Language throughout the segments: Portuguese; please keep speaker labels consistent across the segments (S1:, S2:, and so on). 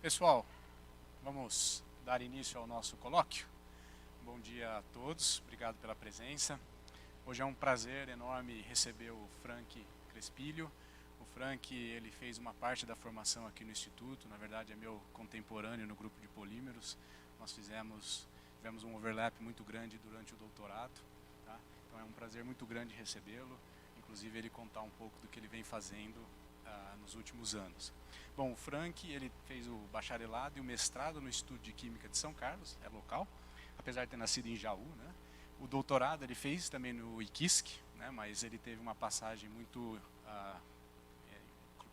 S1: Pessoal, vamos dar início ao nosso colóquio. Bom dia a todos, obrigado pela presença. Hoje é um prazer enorme receber o Frank Crespilho. O Frank, ele fez uma parte da formação aqui no Instituto, na verdade é meu contemporâneo no grupo de polímeros. Nós tivemos um overlap muito grande durante o doutorado, tá? Então é um prazer muito grande recebê-lo, inclusive ele contar um pouco do que ele vem fazendo nos últimos anos. Bom, o Frank, ele fez o bacharelado e o mestrado no Instituto de Química de São Carlos, é local, apesar de ter nascido em Jaú, né? O doutorado ele fez também no IQISC, né? Mas ele teve uma passagem muito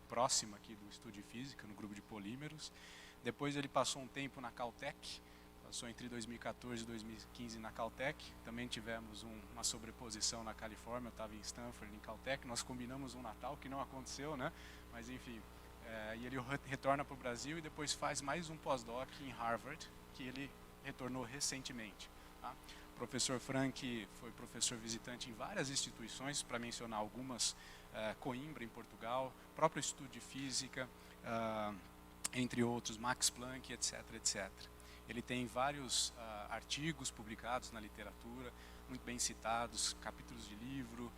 S1: próxima aqui do Instituto de Física, no grupo de polímeros. Depois ele passou um tempo na Caltech, passou entre 2014 e 2015 na Caltech. Também tivemos uma sobreposição na Califórnia, eu estava em Stanford, em Caltech. Nós combinamos um Natal, que não aconteceu, né? Mas enfim, e ele retorna para o Brasil e depois faz mais um pós-doc em Harvard, que ele retornou recentemente. Tá? O professor Frank foi professor visitante em várias instituições, para mencionar algumas, Coimbra, em Portugal, próprio Instituto de Física, entre outros, Max Planck, etc, etc. Ele tem vários artigos publicados na literatura, muito bem citados, capítulos de livro,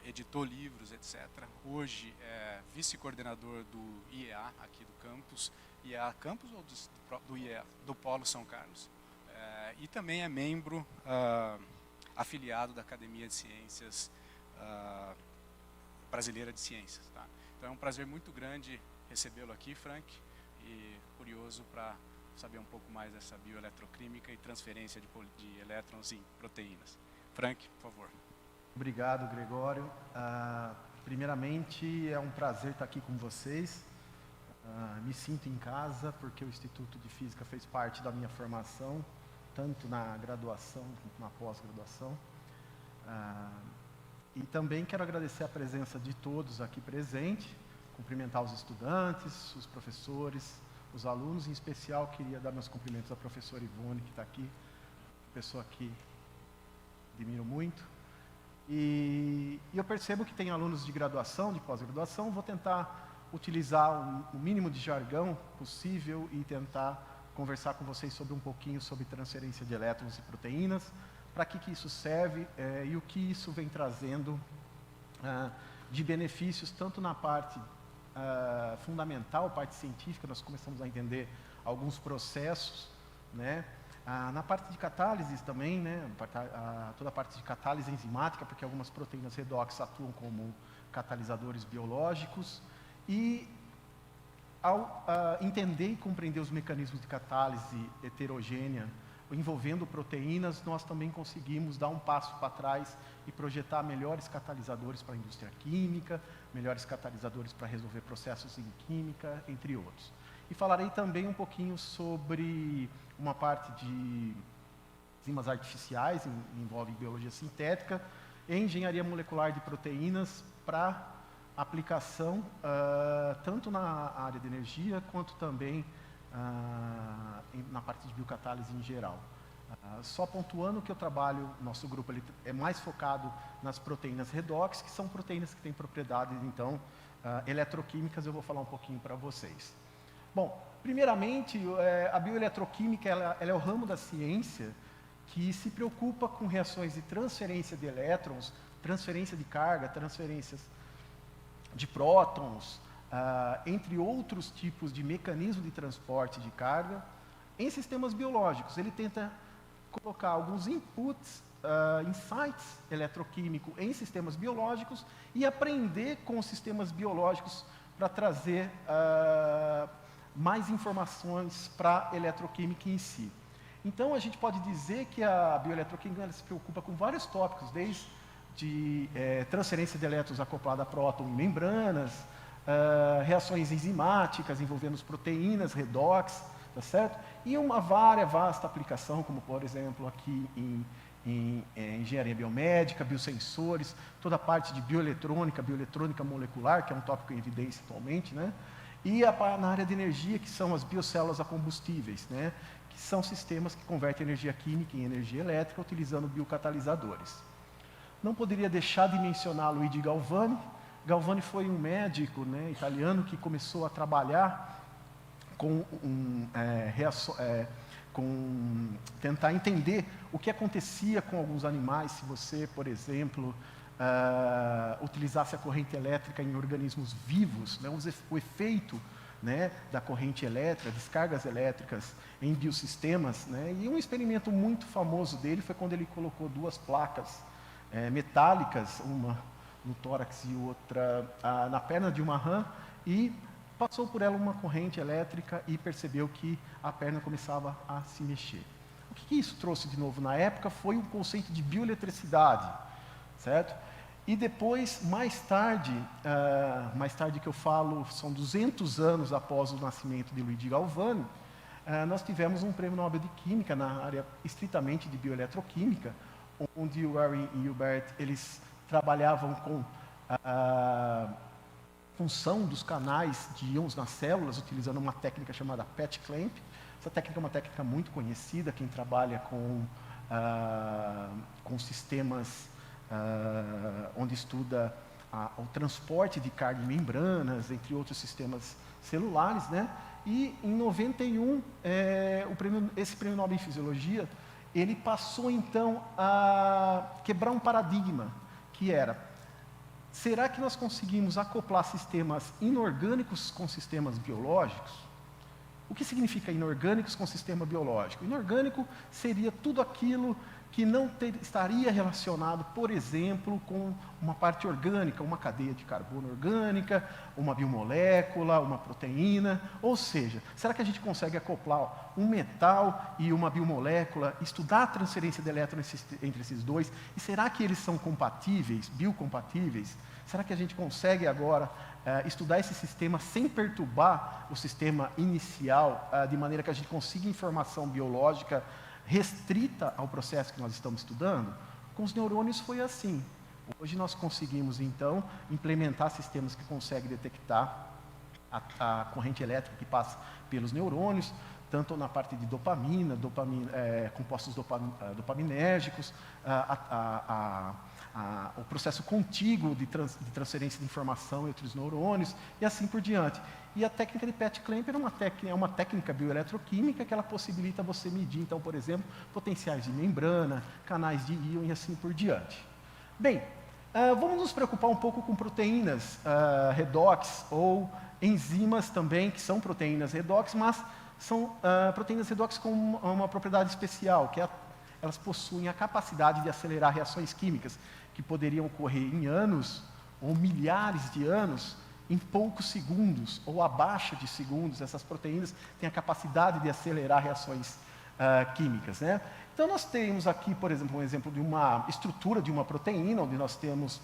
S1: editou livros, etc. Hoje é vice-coordenador do IEA, aqui do campus. IEA Campus ou do IEA? Do Polo São Carlos. E também é membro afiliado da Academia de Ciências Brasileira de Ciências. Tá? Então é um prazer muito grande recebê-lo aqui, Frank, e curioso para saber um pouco mais dessa bioeletroquímica e transferência de elétrons em proteínas. Frank, por favor.
S2: Obrigado, Gregório. Primeiramente, é um prazer estar aqui com vocês. Me sinto em casa, porque o Instituto de Física fez parte da minha formação, tanto na graduação quanto na pós-graduação. E também quero agradecer a presença de todos aqui presentes, cumprimentar os estudantes, os professores, os alunos. Em especial, queria dar meus cumprimentos à professora Ivone, que está aqui, pessoa que admiro muito. E eu percebo que tem alunos de graduação, de pós-graduação. Vou tentar utilizar o mínimo de jargão possível e tentar conversar com vocês sobre um pouquinho sobre transferência de elétrons e proteínas, para que isso serve e o que isso vem trazendo de benefícios, tanto na parte fundamental, parte científica. Nós começamos a entender alguns processos, né? Na parte de catálise também, né? Toda a parte de catálise enzimática, porque algumas proteínas redox atuam como catalisadores biológicos. E ao entender e compreender os mecanismos de catálise heterogênea envolvendo proteínas, nós também conseguimos dar um passo para trás e projetar melhores catalisadores para a indústria química, melhores catalisadores para resolver processos em química, entre outros. E falarei também um pouquinho sobre uma parte de enzimas artificiais, envolve biologia sintética, e engenharia molecular de proteínas para aplicação tanto na área de energia, quanto também na parte de biocatálise em geral. Só pontuando que eu trabalho, nosso grupo ele é mais focado nas proteínas redox, que são proteínas que têm propriedades, então, eletroquímicas. Eu vou falar um pouquinho para vocês. Bom, primeiramente, a bioeletroquímica ela é o ramo da ciência que se preocupa com reações de transferência de elétrons, transferência de carga, transferências de prótons, entre outros tipos de mecanismo de transporte de carga em sistemas biológicos. Ele tenta colocar alguns inputs, insights eletroquímicos em sistemas biológicos e aprender com os sistemas biológicos para trazer mais informações para a eletroquímica em si. Então, a gente pode dizer que a bioeletroquímica ela se preocupa com vários tópicos, desde transferência de elétrons acoplada a próton em membranas, reações enzimáticas envolvendo as proteínas, redox, tá certo? E uma vasta aplicação, como por exemplo aqui em engenharia biomédica, biosensores, toda a parte de bioeletrônica molecular, que é um tópico em evidência atualmente, né? E na área de energia, que são as biocélulas a combustíveis, né? Que são sistemas que convertem energia química em energia elétrica utilizando biocatalisadores. Não poderia deixar de mencionar Luigi Galvani. Galvani foi um médico, né, italiano que começou a trabalhar com tentar entender o que acontecia com alguns animais se você, por exemplo, utilizasse a corrente elétrica em organismos vivos, né, o efeito, né, da corrente elétrica, descargas elétricas em biosistemas, né, e um experimento muito famoso dele foi quando ele colocou duas placas metálicas, uma no tórax e outra na perna de uma rã, e passou por ela uma corrente elétrica e percebeu que a perna começava a se mexer. O que isso trouxe de novo na época foi o conceito de bioeletricidade, certo? E depois, mais tarde que eu falo, são 200 anos após o nascimento de Luigi Galvani, nós tivemos um prêmio Nobel de Química na área estritamente de bioeletroquímica, onde o Warren e o Bert, eles trabalhavam com a função dos canais de íons nas células, utilizando uma técnica chamada patch clamp. Essa técnica é uma técnica muito conhecida, quem trabalha com sistemas onde estuda o transporte de carga em membranas, entre outros sistemas celulares, né? E em 91, esse prêmio Nobel em Fisiologia, ele passou então a quebrar um paradigma, que era: será que nós conseguimos acoplar sistemas inorgânicos com sistemas biológicos? O que significa inorgânicos com sistema biológico? Inorgânico seria tudo aquilo que não estaria relacionado, por exemplo, com uma parte orgânica, uma cadeia de carbono orgânica, uma biomolécula, uma proteína. Ou seja, será que a gente consegue acoplar um metal e uma biomolécula, estudar a transferência de elétrons entre esses dois? E será que eles são compatíveis, biocompatíveis? Será que a gente consegue agora estudar esse sistema sem perturbar o sistema inicial, de maneira que a gente consiga informação biológica restrita ao processo que nós estamos estudando? Com os neurônios foi assim. Hoje nós conseguimos, então, implementar sistemas que conseguem detectar a corrente elétrica que passa pelos neurônios, tanto na parte de dopamina, compostos dopaminérgicos, o processo contíguo de transferência de informação entre os neurônios, e assim por diante. E a técnica de patch clamp é uma técnica bioeletroquímica que ela possibilita você medir, então, por exemplo, potenciais de membrana, canais de íon e assim por diante. Bem, vamos nos preocupar um pouco com proteínas redox ou enzimas também, que são proteínas redox, mas são proteínas redox com uma propriedade especial, que elas possuem a capacidade de acelerar reações químicas que poderiam ocorrer em anos ou milhares de anos em poucos segundos ou abaixo de segundos. Essas proteínas têm a capacidade de acelerar reações químicas, né? Então nós temos aqui, por exemplo, um exemplo de uma estrutura de uma proteína, onde nós temos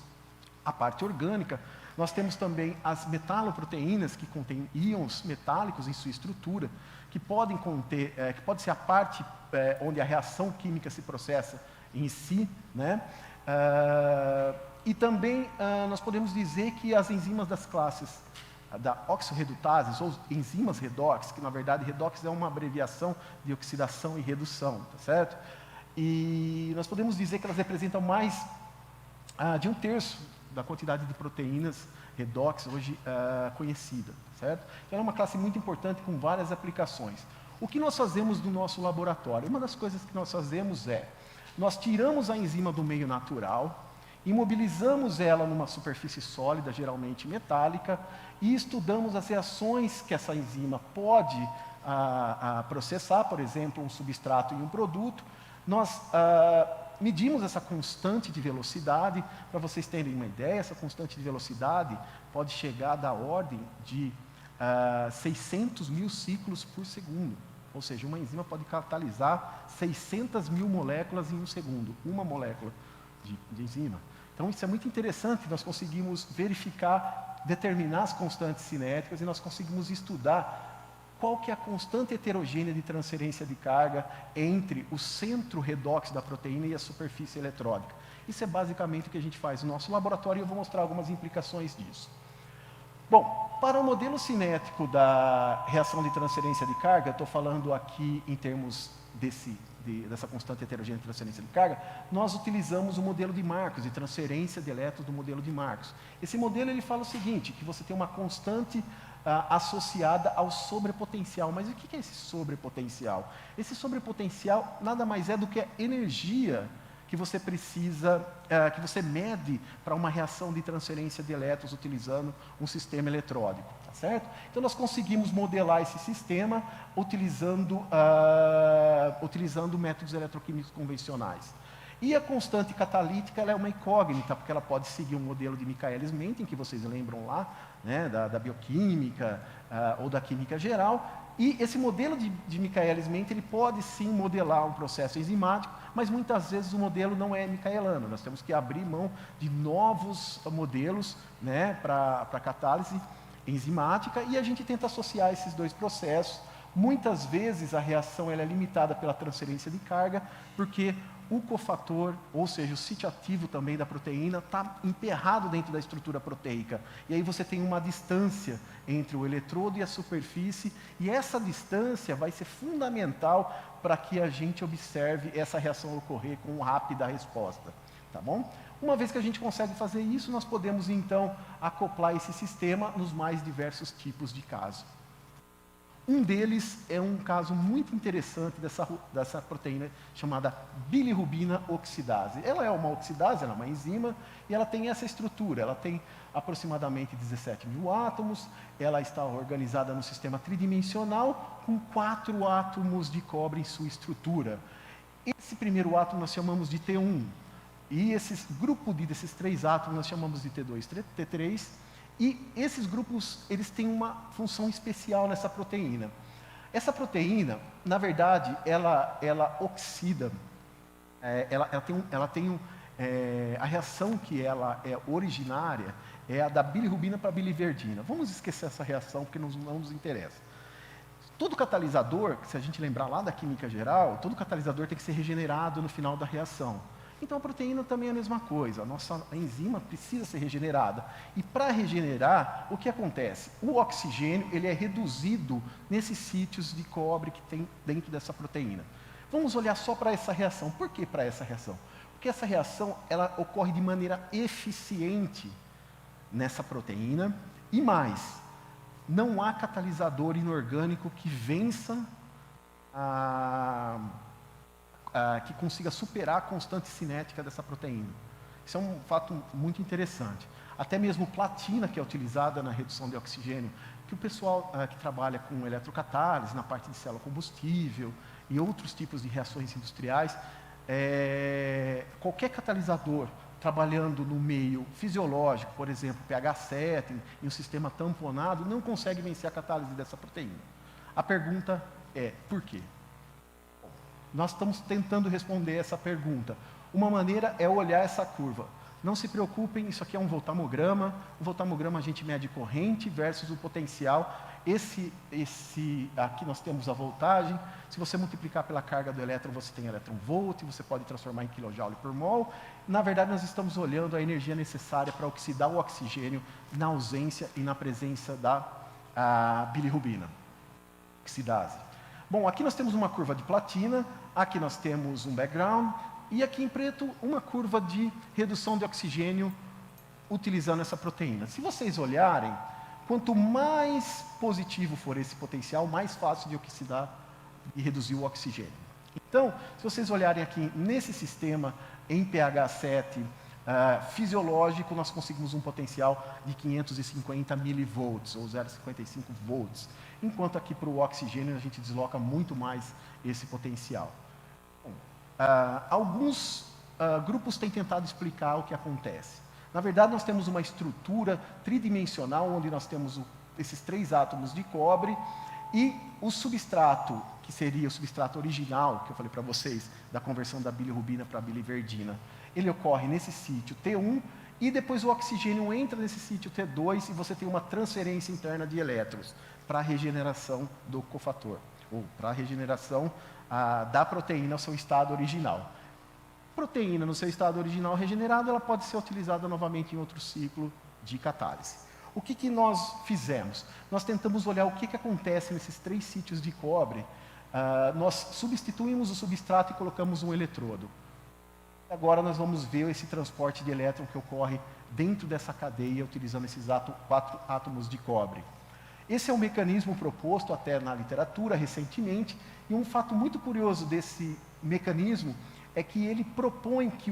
S2: a parte orgânica. Nós temos também as metaloproteínas, que contêm íons metálicos em sua estrutura, que podem conter, que pode ser a parte onde a reação química se processa em si, né? E também nós podemos dizer que as enzimas das classes da oxirredutases, ou enzimas redox, que na verdade redox é uma abreviação de oxidação e redução, tá certo? E nós podemos dizer que elas representam mais de 1/3 da quantidade de proteínas redox hoje conhecida, certo? Então é uma classe muito importante com várias aplicações. O que nós fazemos no nosso laboratório? Uma das coisas que nós fazemos nós tiramos a enzima do meio natural, imobilizamos ela numa superfície sólida, geralmente metálica, e estudamos as reações que essa enzima pode processar, por exemplo, um substrato em um produto. Nós medimos essa constante de velocidade. Para vocês terem uma ideia, essa constante de velocidade pode chegar da ordem de 600 mil ciclos por segundo. Ou seja, uma enzima pode catalisar 600 mil moléculas em um segundo, uma molécula de enzima. Então isso é muito interessante, nós conseguimos verificar, determinar as constantes cinéticas, e nós conseguimos estudar qual que é a constante heterogênea de transferência de carga entre o centro redox da proteína e a superfície eletrólica. Isso é basicamente o que a gente faz no nosso laboratório, e eu vou mostrar algumas implicações disso. Bom, para o modelo cinético da reação de transferência de carga, estou falando aqui em termos dessa constante heterogênea de transferência de carga, nós utilizamos o modelo de Marcos, de transferência de elétrons do modelo de Marcos. Esse modelo ele fala o seguinte, que você tem uma constante associada ao sobrepotencial. Mas o que é esse sobrepotencial? Esse sobrepotencial nada mais é do que a energia que você precisa, que você mede para uma reação de transferência de elétrons utilizando um sistema eletródico, tá certo? Então nós conseguimos modelar esse sistema utilizando métodos eletroquímicos convencionais. E a constante catalítica ela é uma incógnita, porque ela pode seguir um modelo de Michaelis-Menten, que vocês lembram lá, né, da bioquímica ou da química geral. E esse modelo de Michaelis-Menten ele pode sim modelar um processo enzimático, mas muitas vezes o modelo não é micaeliano. Nós temos que abrir mão de novos modelos, né, para catálise enzimática, e a gente tenta associar esses dois processos. Muitas vezes a reação ela é limitada pela transferência de carga, porque o cofator, ou seja, o sítio ativo também da proteína, está emperrado dentro da estrutura proteica. E aí você tem uma distância entre o eletrodo e a superfície, e essa distância vai ser fundamental para que a gente observe essa reação ocorrer com rápida resposta. Tá bom? Uma vez que a gente consegue fazer isso, nós podemos então acoplar esse sistema nos mais diversos tipos de casos. Um deles é um caso muito interessante dessa proteína chamada bilirrubina oxidase. Ela é uma oxidase, ela é uma enzima, e ela tem essa estrutura. Ela tem aproximadamente 17 mil átomos, ela está organizada no sistema tridimensional, com 4 átomos de cobre em sua estrutura. Esse primeiro átomo nós chamamos de T1, e esse grupo desses 3 átomos nós chamamos de T2, T3, e esses grupos, eles têm uma função especial nessa proteína. Essa proteína, na verdade, ela oxida, a reação que ela é originária é a da bilirrubina para a biliverdina. Vamos esquecer essa reação, porque não nos interessa. Todo catalisador, se a gente lembrar lá da química geral, todo catalisador tem que ser regenerado no final da reação. Então a proteína também é a mesma coisa, a nossa enzima precisa ser regenerada. E para regenerar, o que acontece? O oxigênio ele é reduzido nesses sítios de cobre que tem dentro dessa proteína. Vamos olhar só para essa reação. Por que para essa reação? Porque essa reação ela ocorre de maneira eficiente nessa proteína, e mais, não há catalisador inorgânico que vença que consiga superar a constante cinética dessa proteína. Isso é um fato muito interessante. Até mesmo platina, que é utilizada na redução de oxigênio, que o pessoal que trabalha com eletrocatálise, na parte de célula combustível e outros tipos de reações industriais, qualquer catalisador trabalhando no meio fisiológico, por exemplo, pH 7, em um sistema tamponado, não consegue vencer a catálise dessa proteína. A pergunta é, por quê? Nós estamos tentando responder essa pergunta. Uma maneira é olhar essa curva. Não se preocupem, isso aqui é um voltammograma. O voltammograma a gente mede corrente versus o potencial. Aqui nós temos a voltagem. Se você multiplicar pela carga do elétron, você tem elétron-volt, você pode transformar em kJ por mol. Na verdade, nós estamos olhando a energia necessária para oxidar o oxigênio na ausência e na presença da bilirrubina, oxidase. Bom, aqui nós temos uma curva de platina, aqui nós temos um background, e aqui em preto uma curva de redução de oxigênio utilizando essa proteína. Se vocês olharem, quanto mais positivo for esse potencial, mais fácil de oxidar e reduzir o oxigênio. Então, se vocês olharem aqui nesse sistema, em pH 7 fisiológico, nós conseguimos um potencial de 550 milivolts, ou 0,55 volts. Enquanto aqui para o oxigênio a gente desloca muito mais esse potencial. Bom, alguns grupos têm tentado explicar o que acontece. Na verdade, nós temos uma estrutura tridimensional, onde nós temos esses 3 átomos de cobre, e o substrato, que seria o substrato original, que eu falei para vocês, da conversão da bilirrubina para a biliverdina, ele ocorre nesse sítio T1, e depois o oxigênio entra nesse sítio T2, e você tem uma transferência interna de elétrons para a regeneração do cofator, ou para a regeneração da proteína ao seu estado original. Proteína no seu estado original regenerada, ela pode ser utilizada novamente em outro ciclo de catálise. O que nós fizemos? Nós tentamos olhar o que acontece nesses 3 sítios de cobre. Nós substituímos o substrato e colocamos um eletrodo. Agora nós vamos ver esse transporte de elétron que ocorre dentro dessa cadeia, utilizando esses 4 átomos de cobre. Esse é um mecanismo proposto até na literatura recentemente, e um fato muito curioso desse mecanismo é que ele propõe que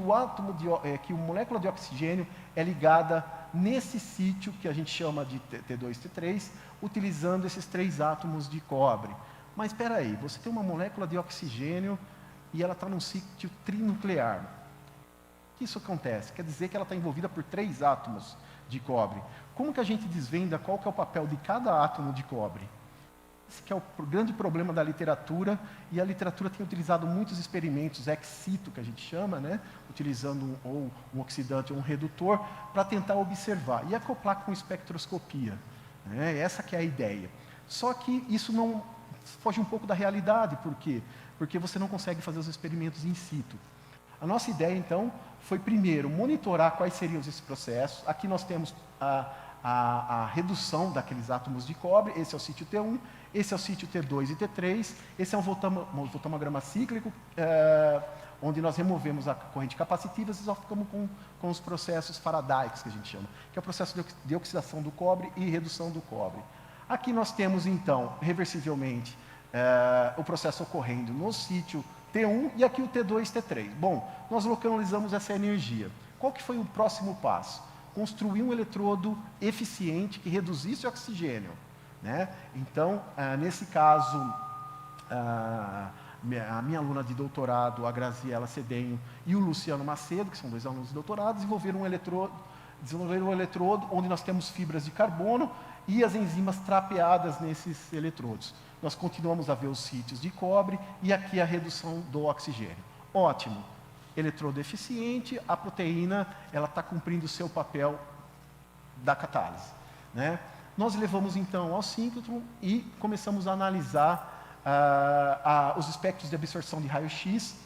S2: que a molécula de oxigênio é ligada nesse sítio que a gente chama de T2, T3, utilizando esses 3 átomos de cobre. Mas espera aí, você tem uma molécula de oxigênio e ela está num sítio trinuclear. O que isso acontece? Quer dizer que ela está envolvida por 3 átomos de cobre. Como que a gente desvenda qual que é o papel de cada átomo de cobre? Esse que é o grande problema da literatura, e a literatura tem utilizado muitos experimentos ex situ, que a gente chama, né? Utilizando ou um oxidante ou um redutor, para tentar observar e acoplar com espectroscopia. Né? Essa que é a ideia. Só que isso não foge um pouco da realidade. Por quê? Porque você não consegue fazer os experimentos in situ. A nossa ideia, então, foi primeiro monitorar quais seriam esses processos. Aqui nós temos a redução daqueles átomos de cobre. Esse é o sítio T1, esse é o sítio T2 e T3, esse é um voltammograma cíclico, onde nós removemos a corrente capacitiva e só ficamos com os processos faradaicos, que a gente chama, que é o processo de oxidação do cobre e redução do cobre. Aqui nós temos, então, reversivelmente, o processo ocorrendo no sítio T1 e aqui o T2 e T3. Bom, nós localizamos essa energia. Qual que foi o próximo passo? Construir um eletrodo eficiente que reduzisse o oxigênio. Né? Então, nesse caso, a minha aluna de doutorado, a Graziela Cedenho, e o Luciano Macedo, que são 2 alunos de doutorado, desenvolveram um eletrodo onde nós temos fibras de carbono e as enzimas trapeadas nesses eletrodos. Nós continuamos a ver os sítios de cobre e aqui a redução do oxigênio. Ótimo. Eletrodo eficiente, a proteína ela está cumprindo o seu papel da catálise. Né? Nós levamos então ao síncrotron e começamos a analisar os espectros de absorção de raio-x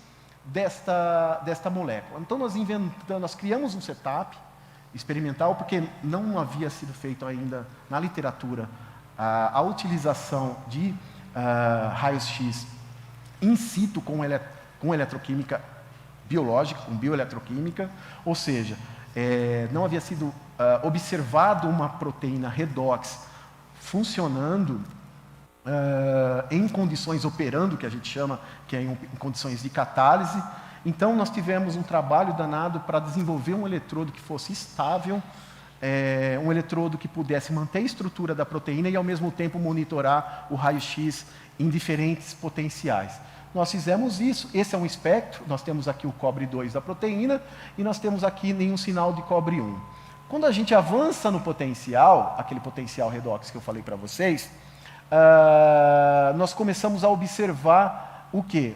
S2: desta molécula. Então nós criamos um setup experimental, porque não havia sido feito ainda na literatura a utilização de raios-x in situ com eletroquímica biológica, com bioeletroquímica, ou seja, não havia sido observado uma proteína redox funcionando em condições, operando, que a gente chama, que é em condições de catálise. Então, nós tivemos um trabalho danado para desenvolver um eletrodo que fosse estável, um eletrodo que pudesse manter a estrutura da proteína e, ao mesmo tempo, monitorar o raio-x em diferentes potenciais. Nós fizemos isso, esse é um espectro, nós temos aqui o cobre 2 da proteína e nós temos aqui nenhum sinal de cobre 1. Quando a gente avança no potencial, aquele potencial redox que eu falei para vocês, nós começamos a observar o quê?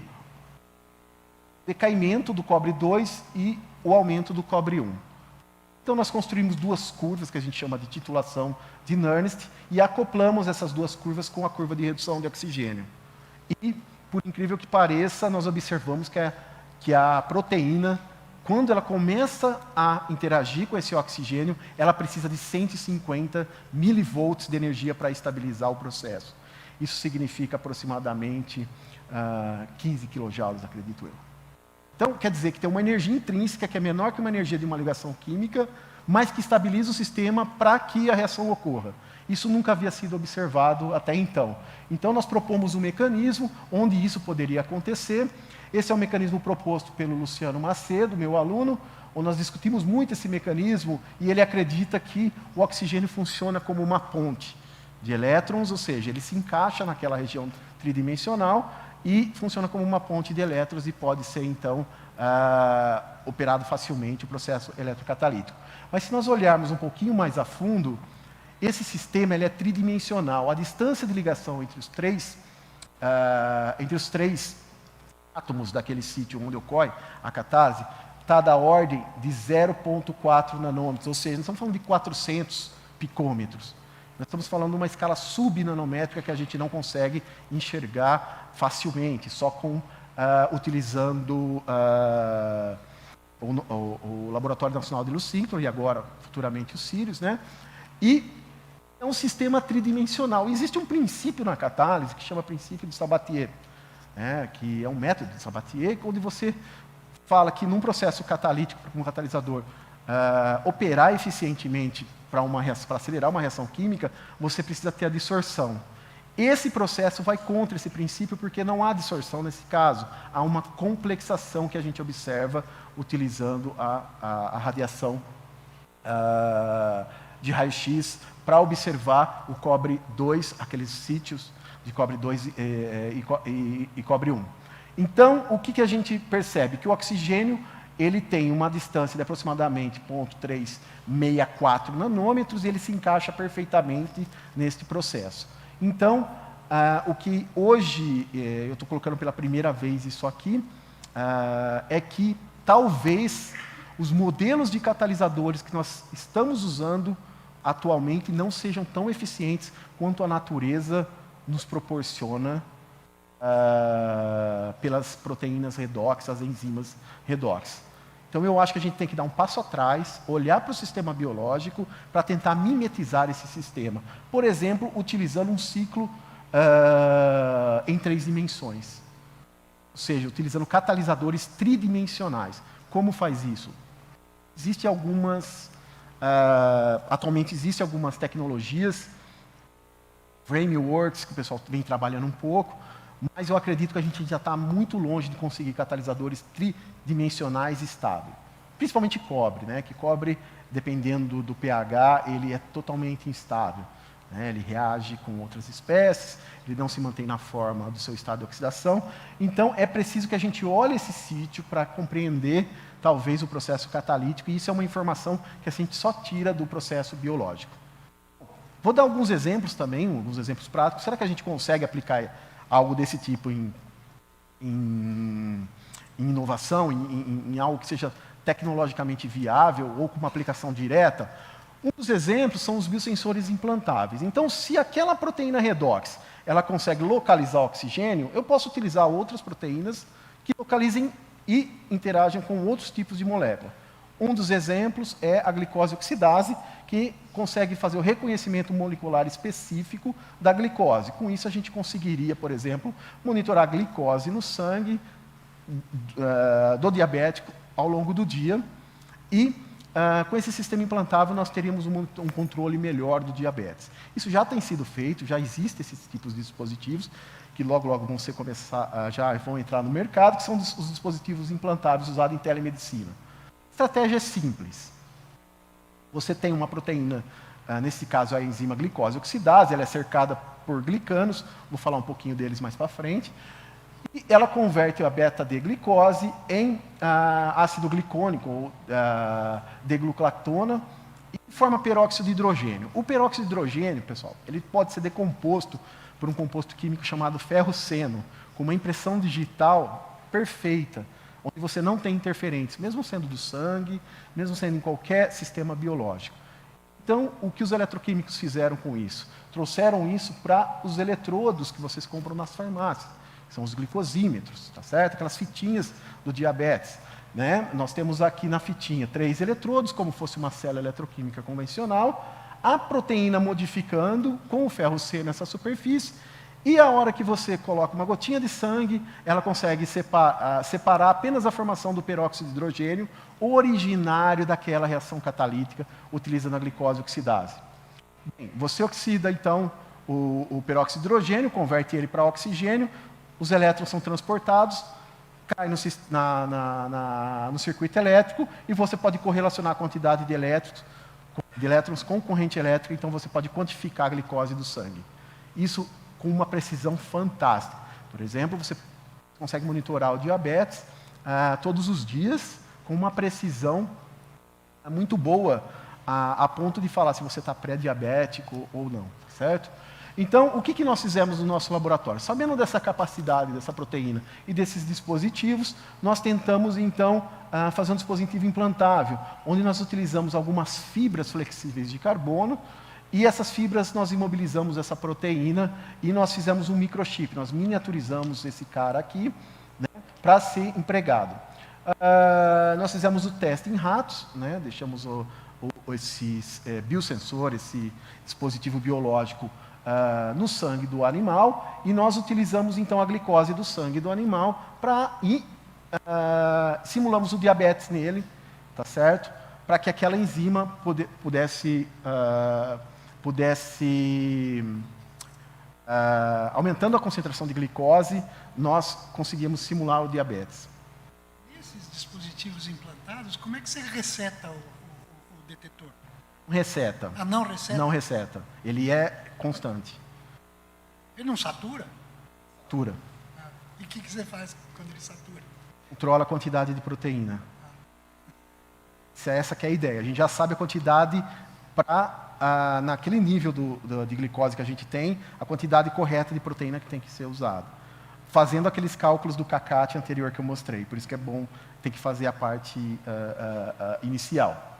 S2: Decaimento do cobre 2 e o aumento do cobre 1. Então nós construímos 2 curvas, que a gente chama de titulação de Nernst, e acoplamos essas 2 curvas com a curva de redução de oxigênio. E, por incrível que pareça, nós observamos que a proteína, quando ela começa a interagir com esse oxigênio, ela precisa de 150 milivolts de energia para estabilizar o processo. Isso significa aproximadamente 15 quilojoules, acredito eu. Então, quer dizer que tem uma energia intrínseca que é menor que uma energia de uma ligação química, mas que estabiliza o sistema para que a reação ocorra. Isso nunca havia sido observado até então. Então, nós propomos um mecanismo onde isso poderia acontecer. Esse é um mecanismo proposto pelo Luciano Macedo, meu aluno, onde nós discutimos muito esse mecanismo, e ele acredita que o oxigênio funciona como uma ponte de elétrons, ou seja, ele se encaixa naquela região tridimensional e funciona como uma ponte de elétrons e pode ser, então, operado facilmente o processo eletrocatalítico. Mas se nós olharmos um pouquinho mais a fundo, esse sistema ele é tridimensional. A distância de ligação entre os três átomos daquele sítio onde ocorre a catálise está da ordem de 0,4 nanômetros, ou seja, nós estamos falando de 400 picômetros. Nós estamos falando de uma escala subnanométrica que a gente não consegue enxergar facilmente, só utilizando o Laboratório Nacional de Luz Síncrono e agora, futuramente, o Sirius, né? E é um sistema tridimensional. Existe um princípio na catálise que chama princípio de Sabatier, né? Que é um método de Sabatier, onde você fala que num processo catalítico, um catalisador, operar eficientemente para acelerar uma reação química, você precisa ter a dissorção. Esse processo vai contra esse princípio porque não há dissorção nesse caso. Há uma complexação que a gente observa utilizando a radiação de raio-x para observar o cobre 2, aqueles sítios de cobre 2 e cobre 1. Então, o que a gente percebe? Que o oxigênio ele tem uma distância de aproximadamente 0,364 nanômetros e ele se encaixa perfeitamente neste processo. Então, o que hoje, eu estou colocando pela primeira vez isso aqui, é que talvez os modelos de catalisadores que nós estamos usando atualmente não sejam tão eficientes quanto a natureza nos proporciona pelas proteínas redox, as enzimas redox. Então, eu acho que a gente tem que dar um passo atrás, olhar para o sistema biológico para tentar mimetizar esse sistema. Por exemplo, utilizando um ciclo em 3 dimensões. Ou seja, utilizando catalisadores tridimensionais. Como faz isso? Atualmente existem algumas tecnologias, frameworks, que o pessoal vem trabalhando um pouco, mas eu acredito que a gente já está muito longe de conseguir catalisadores tridimensionais estáveis. Principalmente cobre, né? Que cobre, dependendo do pH, ele é totalmente instável. Né? Ele reage com outras espécies, ele não se mantém na forma do seu estado de oxidação. Então, é preciso que a gente olhe esse sítio para compreender, talvez, o processo catalítico, e isso é uma informação que a gente só tira do processo biológico. Vou dar alguns exemplos também, alguns exemplos práticos. Será que a gente consegue aplicar algo desse tipo em inovação, em algo que seja tecnologicamente viável ou com uma aplicação direta? Um dos exemplos são os biosensores implantáveis. Então, se aquela proteína redox ela consegue localizar oxigênio, eu posso utilizar outras proteínas que localizem e interagem com outros tipos de molécula. Um dos exemplos é a glicose oxidase, que consegue fazer o reconhecimento molecular específico da glicose. Com isso, a gente conseguiria, por exemplo, monitorar a glicose no sangue do diabético ao longo do dia e, com esse sistema implantável, nós teríamos um controle melhor do diabetes. Isso já tem sido feito, já existem esses tipos de dispositivos, que logo já vão entrar no mercado, que são os dispositivos implantáveis usados em telemedicina. A estratégia é simples. Você tem uma proteína, nesse caso a enzima glicose oxidase, ela é cercada por glicanos, vou falar um pouquinho deles mais para frente, e ela converte a beta-D-glicose em ácido glicônico, ou D-gluclactona, e forma peróxido de hidrogênio. O peróxido de hidrogênio, pessoal, ele pode ser decomposto por um composto químico chamado ferroceno, com uma impressão digital perfeita, onde você não tem interferentes, mesmo sendo do sangue, mesmo sendo em qualquer sistema biológico. Então, o que os eletroquímicos fizeram com isso? Trouxeram isso para os eletrodos que vocês compram nas farmácias, que são os glicosímetros, tá certo? Aquelas fitinhas do diabetes. Né? Nós temos aqui na fitinha 3 eletrodos, como fosse uma célula eletroquímica convencional, a proteína modificando com o ferro-C nessa superfície, e a hora que você coloca uma gotinha de sangue, ela consegue separar apenas a formação do peróxido de hidrogênio, originário daquela reação catalítica, utilizando a glicose oxidase. Bem, você oxida, então, o peróxido de hidrogênio, converte ele para oxigênio, os elétrons são transportados, caem no circuito elétrico, e você pode correlacionar a quantidade de elétrons com corrente elétrica, então você pode quantificar a glicose do sangue. Isso com uma precisão fantástica. Por exemplo, você consegue monitorar o diabetes todos os dias com uma precisão muito boa, a ponto de falar se você está pré-diabético ou não, certo? Então, o que nós fizemos no nosso laboratório? Sabendo dessa capacidade dessa proteína e desses dispositivos, nós tentamos, então, fazer um dispositivo implantável, onde nós utilizamos algumas fibras flexíveis de carbono, e essas fibras nós imobilizamos essa proteína e nós fizemos um microchip, nós miniaturizamos esse cara aqui, né, para ser empregado. Nós fizemos o teste em ratos, né, deixamos esse biosensor, esse dispositivo biológico no sangue do animal, e nós utilizamos então a glicose do sangue do animal simulamos o diabetes nele, tá certo? para que aquela enzima pudesse, aumentando a concentração de glicose, nós conseguíamos simular o diabetes.
S3: Esses dispositivos implantados, como é que você reseta o detetor?
S2: Receta.
S3: Ah, não receta?
S2: Não receta. Ele é constante.
S3: Ele não satura?
S2: Satura.
S3: Ah, e o que você faz quando ele satura?
S2: Controla a quantidade de proteína. Essa que é a ideia. A gente já sabe a quantidade para, naquele nível de glicose que a gente tem, a quantidade correta de proteína que tem que ser usada. Fazendo aqueles cálculos do CACAT anterior que eu mostrei. Por isso que é bom ter que fazer a parte inicial.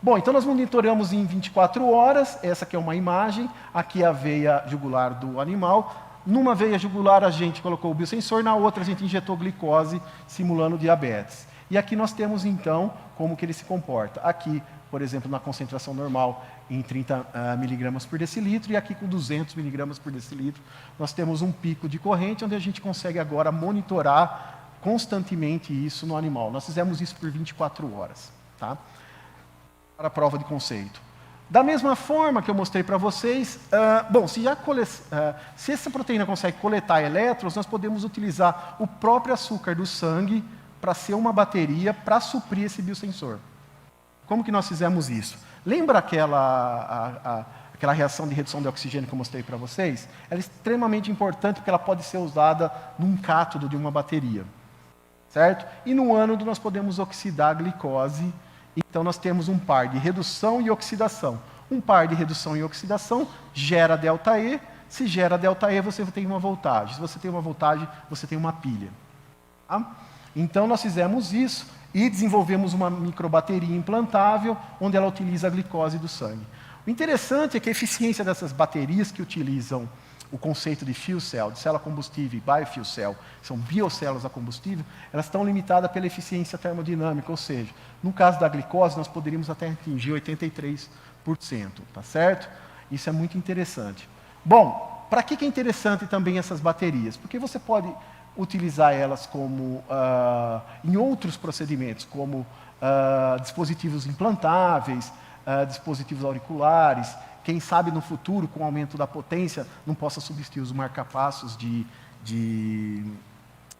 S2: Bom, então nós monitoramos em 24 horas. Essa aqui é uma imagem. Aqui é a veia jugular do animal. Numa veia jugular a gente colocou o biosensor, na outra a gente injetou glicose, simulando diabetes. E aqui nós temos, então, como que ele se comporta. Aqui, por exemplo, na concentração normal, em 30 miligramas por decilitro, e aqui com 200 miligramas por decilitro, nós temos um pico de corrente, onde a gente consegue agora monitorar constantemente isso no animal. Nós fizemos isso por 24 horas, tá? Para a prova de conceito. Da mesma forma que eu mostrei para vocês, bom, se essa proteína consegue coletar elétrons, nós podemos utilizar o próprio açúcar do sangue para ser uma bateria para suprir esse biosensor. Como que nós fizemos isso? Lembra aquela reação de redução de oxigênio que eu mostrei para vocês? Ela é extremamente importante porque ela pode ser usada num cátodo de uma bateria. Certo? E no ânodo nós podemos oxidar a glicose. Então nós temos um par de redução e oxidação. Um par de redução e oxidação gera ΔE. Se gera ΔE, você tem uma voltagem. Se você tem uma voltagem, você tem uma pilha. Tá? Então nós fizemos isso e desenvolvemos uma microbateria implantável, onde ela utiliza a glicose do sangue. O interessante é que a eficiência dessas baterias que utilizam o conceito de fuel cell, de célula combustível e biofuel cell, são biocélulas a combustível, elas estão limitadas pela eficiência termodinâmica, ou seja, no caso da glicose, nós poderíamos até atingir 83%, tá certo? Isso é muito interessante. Bom, para que é interessante também essas baterias? Porque você pode utilizar elas como, em outros procedimentos, como dispositivos implantáveis, dispositivos auriculares. Quem sabe no futuro, com o aumento da potência, não possa substituir os marcapassos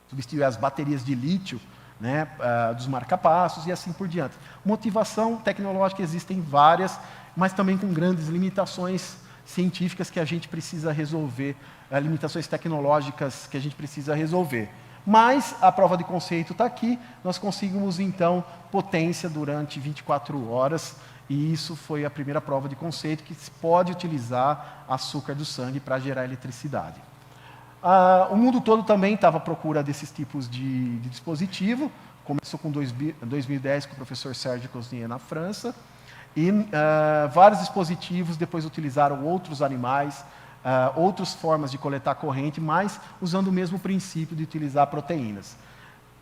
S2: substituir as baterias de lítio, né, dos marcapassos e assim por diante. Motivação tecnológica existem várias, mas também com grandes limitações científicas que a gente precisa resolver, limitações tecnológicas que a gente precisa resolver. Mas a prova de conceito está aqui, nós conseguimos então potência durante 24 horas, e isso foi a primeira prova de conceito que se pode utilizar açúcar do sangue para gerar eletricidade. O mundo todo também estava à procura desses tipos de dispositivo. Começou com 2010 com o professor Serge Cosnier na França. E vários dispositivos depois utilizaram outros animais, outras formas de coletar corrente, mas usando o mesmo princípio de utilizar proteínas.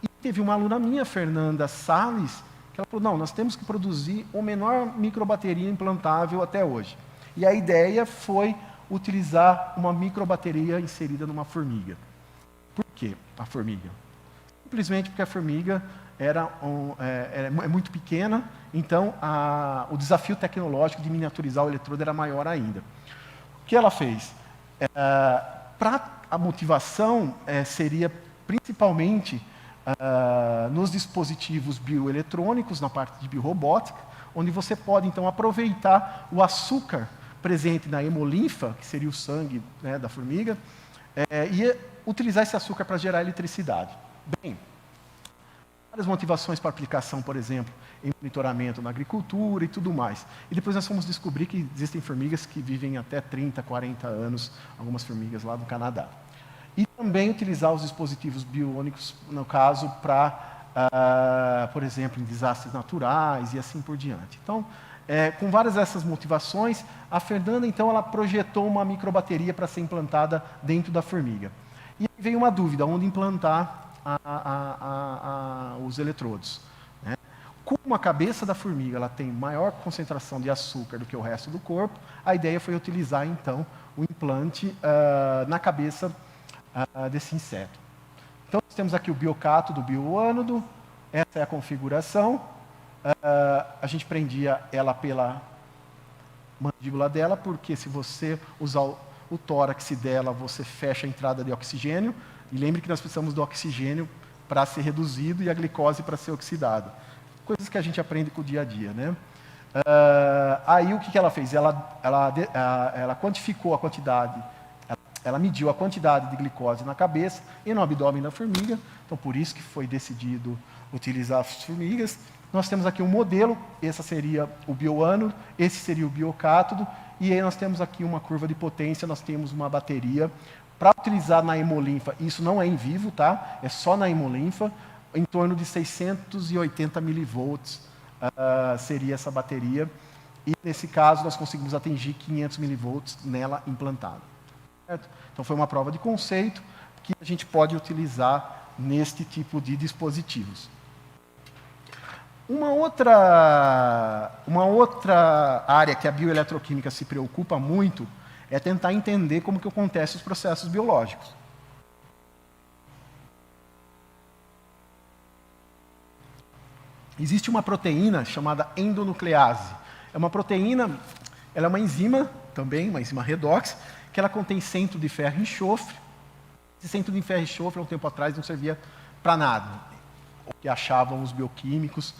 S2: E teve uma aluna minha, Fernanda Salles, que ela falou, não, nós temos que produzir a menor microbateria implantável até hoje. E a ideia foi utilizar uma microbateria inserida numa formiga. Por quê a formiga? Simplesmente porque a formiga é muito pequena, então o desafio tecnológico de miniaturizar o eletrodo era maior ainda. O que ela fez? A motivação seria principalmente nos dispositivos bioeletrônicos, na parte de biorrobótica, onde você pode, então, aproveitar o açúcar presente na hemolinfa, que seria o sangue, né, da formiga, e utilizar esse açúcar para gerar eletricidade. Bem, várias motivações para aplicação, por exemplo, em monitoramento na agricultura e tudo mais. E depois nós fomos descobrir que existem formigas que vivem até 30, 40 anos, algumas formigas lá do Canadá. E também utilizar os dispositivos biônicos, no caso, para, por exemplo, em desastres naturais e assim por diante. Então, com várias dessas motivações, a Fernanda, então, ela projetou uma microbateria para ser implantada dentro da formiga. E aí veio uma dúvida, onde implantar os eletrodos. Né? Como a cabeça da formiga ela tem maior concentração de açúcar do que o resto do corpo, a ideia foi utilizar, então, o implante na cabeça desse inseto. Então, nós temos aqui o biocátodo, o bioânodo, essa é a configuração. a gente prendia ela pela mandíbula dela, porque se você usar o tórax dela, você fecha a entrada de oxigênio, e lembre que nós precisamos do oxigênio para ser reduzido e a glicose para ser oxidada. Coisas que a gente aprende com o dia a dia, né? Aí o que ela fez? Ela quantificou a quantidade, ela mediu a quantidade de glicose na cabeça e no abdômen da formiga, então por isso que foi decidido utilizar as formigas. Nós temos aqui um modelo, esse seria o bioânulo, esse seria o biocátodo, e aí nós temos aqui uma curva de potência, nós temos uma bateria. Para utilizar na hemolinfa, isso não é em vivo, tá? É só na hemolinfa, em torno de 680 milivolts seria essa bateria, e nesse caso nós conseguimos atingir 500 milivolts nela implantada. Certo? Então foi uma prova de conceito que a gente pode utilizar neste tipo de dispositivos. Uma outra área que a bioeletroquímica se preocupa muito é tentar entender como que acontecem os processos biológicos. Existe uma proteína chamada endonuclease. É uma proteína, ela é uma enzima também, uma enzima redox, que ela contém centro de ferro e enxofre. Esse centro de ferro e enxofre, há um tempo atrás, não servia para nada, o que achavam os bioquímicos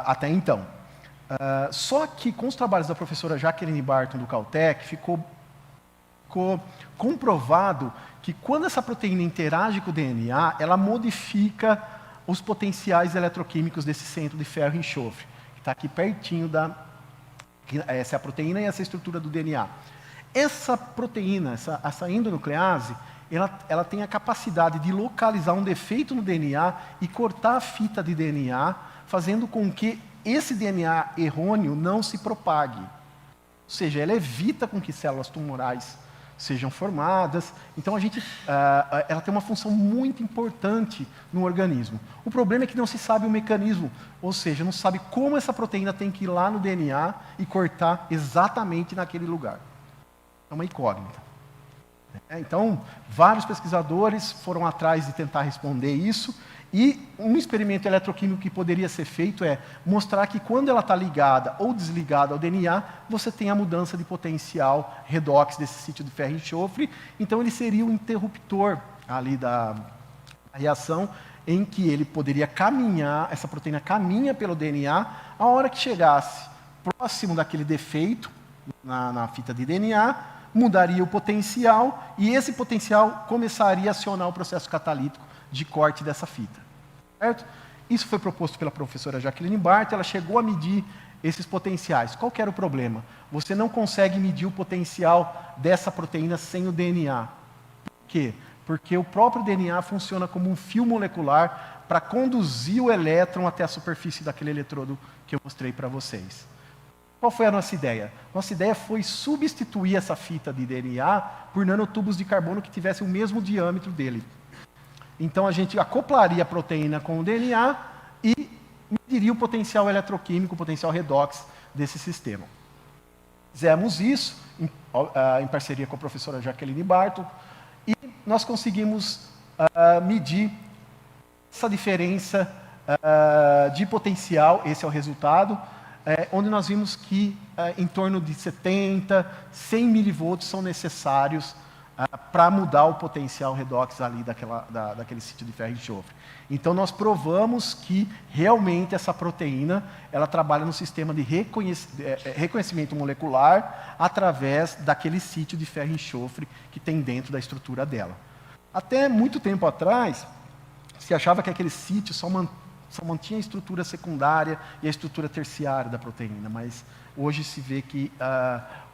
S2: até então. Só que com os trabalhos da professora Jacqueline Barton do Caltech, ficou comprovado que quando essa proteína interage com o DNA, ela modifica os potenciais eletroquímicos desse centro de ferro e enxofre, que está aqui pertinho essa é a proteína e essa é a estrutura do DNA. Essa proteína, essa endonuclease, ela tem a capacidade de localizar um defeito no DNA e cortar a fita de DNA, fazendo com que esse DNA errôneo não se propague. Ou seja, ela evita com que células tumorais sejam formadas. Então, ela tem uma função muito importante no organismo. O problema é que não se sabe o mecanismo, ou seja, não se sabe como essa proteína tem que ir lá no DNA e cortar exatamente naquele lugar. É uma incógnita. Então, vários pesquisadores foram atrás de tentar responder isso, e um experimento eletroquímico que poderia ser feito é mostrar que quando ela está ligada ou desligada ao DNA, você tem a mudança de potencial redox desse sítio de ferro e enxofre. Então ele seria um interruptor ali da reação, em que ele poderia caminhar, essa proteína caminha pelo DNA, a hora que chegasse próximo daquele defeito na fita de DNA, mudaria o potencial, e esse potencial começaria a acionar o processo catalítico de corte dessa fita. Certo? Isso foi proposto pela professora Jacqueline Barton, ela chegou a medir esses potenciais. Qual que era o problema? Você não consegue medir o potencial dessa proteína sem o DNA. Por quê? Porque o próprio DNA funciona como um fio molecular para conduzir o elétron até a superfície daquele eletrodo que eu mostrei para vocês. Qual foi a nossa ideia? Nossa ideia foi substituir essa fita de DNA por nanotubos de carbono que tivessem o mesmo diâmetro dele. Então, a gente acoplaria a proteína com o DNA e mediria o potencial eletroquímico, o potencial redox desse sistema. Fizemos isso em parceria com a professora Jacqueline Barton, e nós conseguimos medir essa diferença de potencial, esse é o resultado, onde nós vimos que em torno de 70, 100 milivolts são necessários para mudar o potencial redox ali daquele sítio de ferro e enxofre. Então, nós provamos que realmente essa proteína ela trabalha no sistema de reconhecimento molecular através daquele sítio de ferro e enxofre que tem dentro da estrutura dela. Até muito tempo atrás, se achava que aquele sítio só mantinha a estrutura secundária e a estrutura terciária da proteína, mas hoje se vê que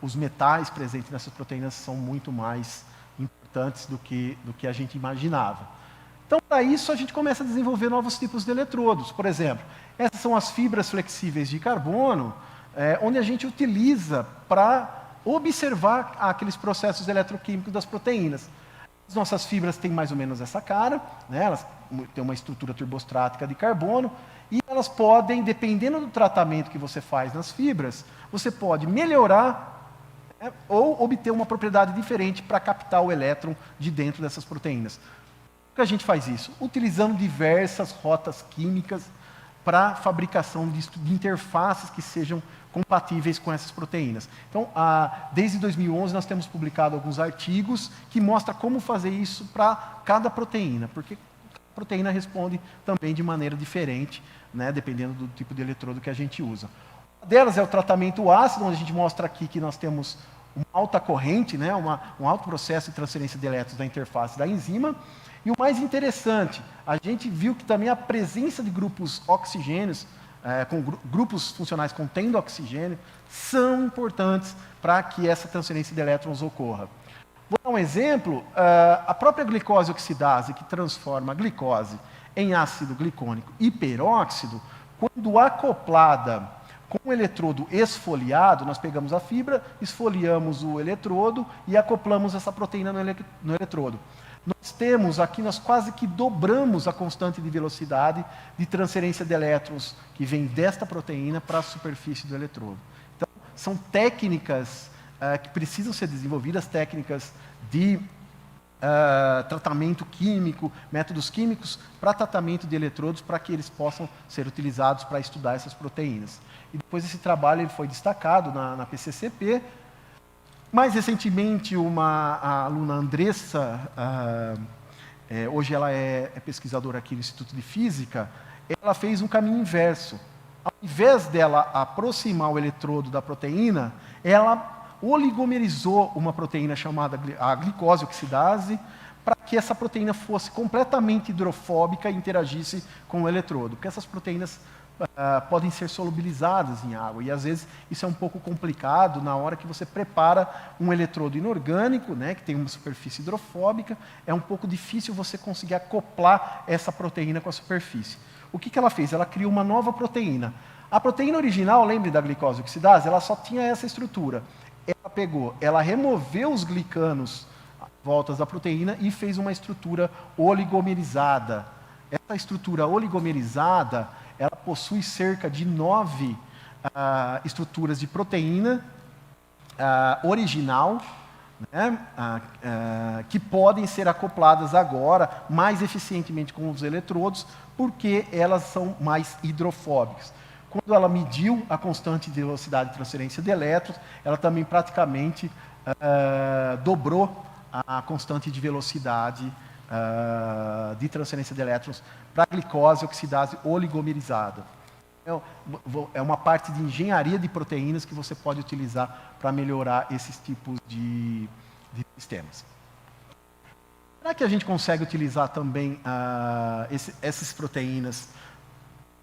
S2: os metais presentes nessas proteínas são muito mais importantes do que a gente imaginava. Então, para isso, a gente começa a desenvolver novos tipos de eletrodos. Por exemplo, essas são as fibras flexíveis de carbono, onde a gente utiliza para observar aqueles processos eletroquímicos das proteínas. As nossas fibras têm mais ou menos essa cara, né? Elas têm uma estrutura turbostrática de carbono, e elas podem, dependendo do tratamento que você faz nas fibras, você pode melhorar ou obter uma propriedade diferente para captar o elétron de dentro dessas proteínas. Como que a gente faz isso? Utilizando diversas rotas químicas para a fabricação de interfaces que sejam compatíveis com essas proteínas. Então, desde 2011, nós temos publicado alguns artigos que mostram como fazer isso para cada proteína, porque a proteína responde também de maneira diferente, né, dependendo do tipo de eletrodo que a gente usa. Uma delas é o tratamento ácido, onde a gente mostra aqui que nós temos uma alta corrente, né, um alto processo de transferência de elétrons da interface da enzima. E o mais interessante, a gente viu que também a presença de grupos oxigênios, com grupos funcionais contendo oxigênio, são importantes para que essa transferência de elétrons ocorra. Vou dar um exemplo, a própria glicose oxidase, que transforma a glicose em ácido glicônico e peróxido, quando acoplada com o eletrodo esfoliado, nós pegamos a fibra, esfoliamos o eletrodo e acoplamos essa proteína no eletrodo. Nós temos aqui, nós quase que dobramos a constante de velocidade de transferência de elétrons que vem desta proteína para a superfície do eletrodo. Então, são técnicas que precisam ser desenvolvidas, técnicas de tratamento químico, métodos químicos para tratamento de eletrodos, para que eles possam ser utilizados para estudar essas proteínas. E depois esse trabalho ele foi destacado na PCCP. Mais recentemente, a aluna Andressa, hoje ela é pesquisadora aqui no Instituto de Física, ela fez um caminho inverso. Ao invés dela aproximar o eletrodo da proteína, ela oligomerizou uma proteína chamada a glicose oxidase, para que essa proteína fosse completamente hidrofóbica e interagisse com o eletrodo, porque essas proteínas podem ser solubilizadas em água, e às vezes isso é um pouco complicado na hora que você prepara um eletrodo inorgânico, né, que tem uma superfície hidrofóbica, é um pouco difícil você conseguir acoplar essa proteína com a superfície. O que ela fez? Ela criou uma nova proteína. A proteína original, lembre da glicose oxidase, ela só tinha essa estrutura. Ela removeu os glicanos voltas da proteína e fez uma estrutura oligomerizada. Essa estrutura oligomerizada, ela possui cerca de 9 estruturas de proteína original, né, que podem ser acopladas agora mais eficientemente com os eletrodos, porque elas são mais hidrofóbicas. Quando ela mediu a constante de velocidade de transferência de elétrons, ela também praticamente dobrou a constante de velocidade de transferência de elétrons para a glicose oxidase oligomerizada. É uma parte de engenharia de proteínas que você pode utilizar para melhorar esses tipos de sistemas. Será que a gente consegue utilizar também essas proteínas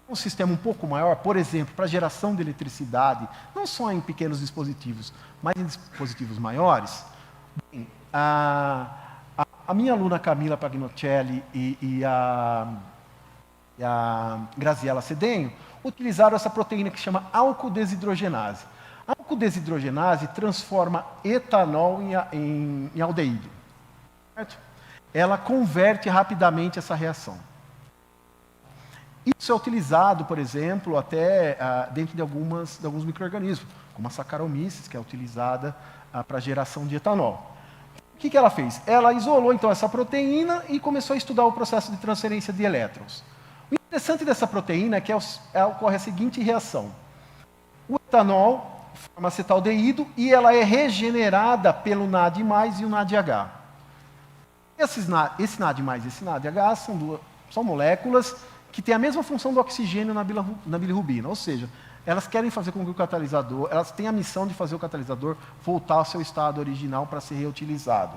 S2: um sistema um pouco maior, por exemplo, para geração de eletricidade, não só em pequenos dispositivos, mas em dispositivos maiores? Bem, a minha aluna Camila Pagnocelli e a Graziela Cedenho utilizaram essa proteína que se chama álcool-desidrogenase. A álcool-desidrogenase transforma etanol em aldeído. Certo? Ela converte rapidamente essa reação. Isso é utilizado, por exemplo, até dentro de alguns micro-organismos, como a Saccharomyces, que é utilizada para a geração de etanol. O que ela fez? Ela isolou, então, essa proteína e começou a estudar o processo de transferência de elétrons. O interessante dessa proteína é que ocorre a seguinte reação. O etanol forma acetaldeído e ela é regenerada pelo NAD+ e o NADH. Esse NAD+ e esse NADH são moléculas que têm a mesma função do oxigênio na bilirrubina, ou seja, elas querem fazer com que o catalisador, elas têm a missão de fazer o catalisador voltar ao seu estado original para ser reutilizado.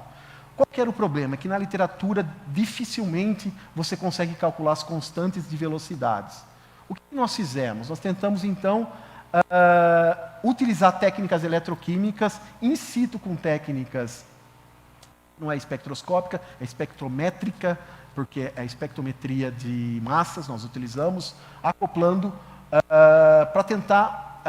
S2: Qual que era o problema? É que na literatura dificilmente você consegue calcular as constantes de velocidades. O que nós fizemos? Nós tentamos, então, utilizar técnicas eletroquímicas in situ com técnicas, não é espectroscópica, é espectrométrica, porque é a espectrometria de massas nós utilizamos, acoplando para tentar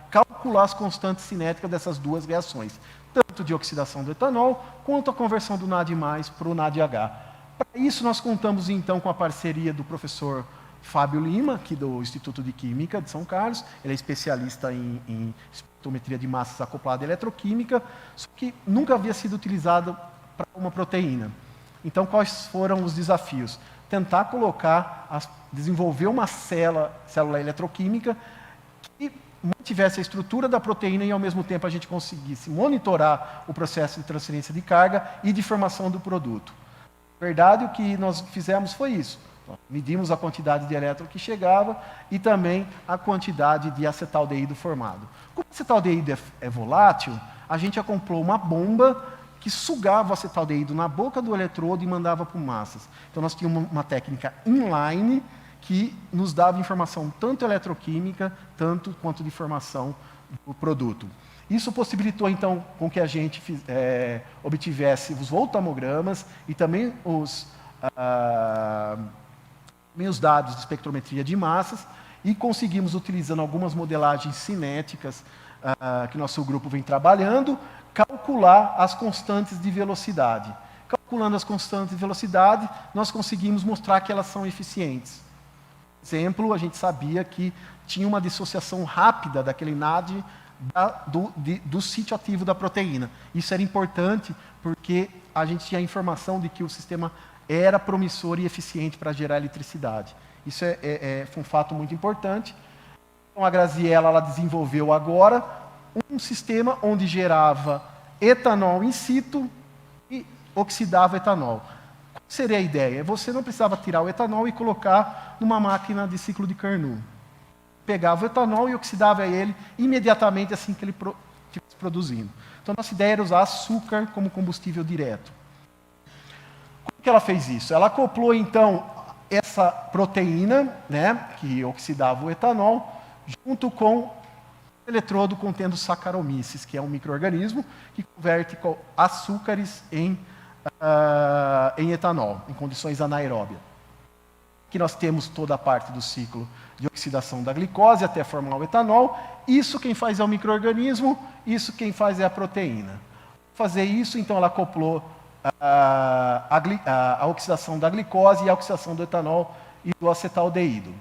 S2: calcular as constantes cinéticas dessas duas reações, tanto de oxidação do etanol, quanto a conversão do NAD+ para o NADH. Para isso, nós contamos, então, com a parceria do professor Fábio Lima, aqui do Instituto de Química de São Carlos. Ele é especialista em espectrometria de massas acoplada eletroquímica, só que nunca havia sido utilizado para uma proteína. Então, quais foram os desafios? tentar desenvolver uma célula eletroquímica que mantivesse a estrutura da proteína e, ao mesmo tempo, a gente conseguisse monitorar o processo de transferência de carga e de formação do produto. Na verdade, o que nós fizemos foi isso. Medimos a quantidade de elétron que chegava e também a quantidade de acetaldeído formado. Como o acetaldeído é volátil, a gente acoplou uma bomba que sugava o acetaldeído na boca do eletrodo e mandava para massas. Então, nós tínhamos uma técnica inline que nos dava informação tanto eletroquímica, tanto quanto de formação do produto. Isso possibilitou, então, com que a gente obtivesse os voltamogramas e também os dados de espectrometria de massas e conseguimos, utilizando algumas modelagens cinéticas que nosso grupo vem trabalhando, calcular as constantes de velocidade. Calculando as constantes de velocidade, nós conseguimos mostrar que elas são eficientes. Por exemplo, a gente sabia que tinha uma dissociação rápida daquele NAD do sítio ativo da proteína. Isso era importante porque a gente tinha a informação de que o sistema era promissor e eficiente para gerar eletricidade. Isso foi um fato muito importante. Então, a Graziella ela desenvolveu agora um sistema onde gerava etanol in situ e oxidava etanol. Qual seria a ideia? Você não precisava tirar o etanol e colocar numa máquina de ciclo de Carnot. Pegava o etanol e oxidava ele imediatamente assim que ele estivesse produzindo. Então, a nossa ideia era usar açúcar como combustível direto. Como que ela fez isso? Ela acoplou, então, essa proteína, né, que oxidava o etanol, junto com o eletrodo contendo Saccharomyces, que é um micro-organismo que converte açúcares em etanol, em condições anaeróbias. Aqui nós temos toda a parte do ciclo de oxidação da glicose até formar o etanol. Isso quem faz é o micro-organismo, isso quem faz é a proteína. Para fazer isso, então, ela acoplou a oxidação da glicose e a oxidação do etanol e do acetaldeído.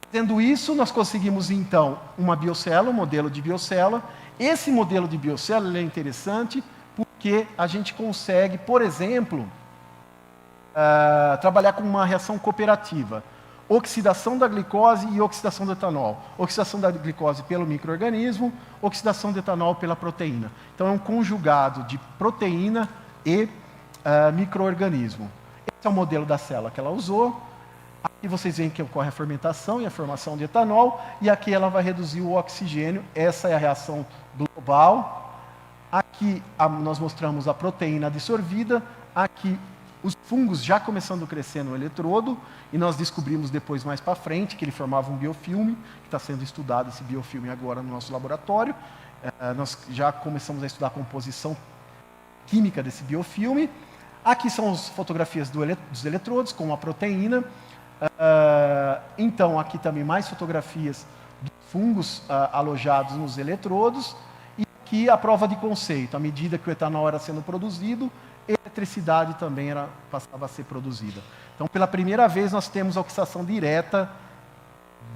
S2: Fazendo isso, nós conseguimos, então, uma biocélula, um modelo de biocélula. Esse modelo de biocélula ele é interessante porque a gente consegue, por exemplo, trabalhar com uma reação cooperativa. Oxidação da glicose e oxidação do etanol. Oxidação da glicose pelo micro-organismo, oxidação do etanol pela proteína. Então, é um conjugado de proteína e micro-organismo. Esse é o modelo da célula que ela usou. Aqui vocês veem que ocorre a fermentação e a formação de etanol, e aqui ela vai reduzir o oxigênio. Essa é a reação global. Aqui nós mostramos a proteína dissolvida. Aqui os fungos já começando a crescer no eletrodo, e nós descobrimos depois, mais para frente, que ele formava um biofilme, que está sendo estudado esse biofilme agora no nosso laboratório. Nós já começamos a estudar a composição química desse biofilme. Aqui são as fotografias dos eletrodos com a proteína. Então, aqui também mais fotografias de fungos alojados nos eletrodos. E aqui a prova de conceito. À medida que o etanol era sendo produzido, a eletricidade também passava a ser produzida. Então, pela primeira vez, nós temos a oxidação direta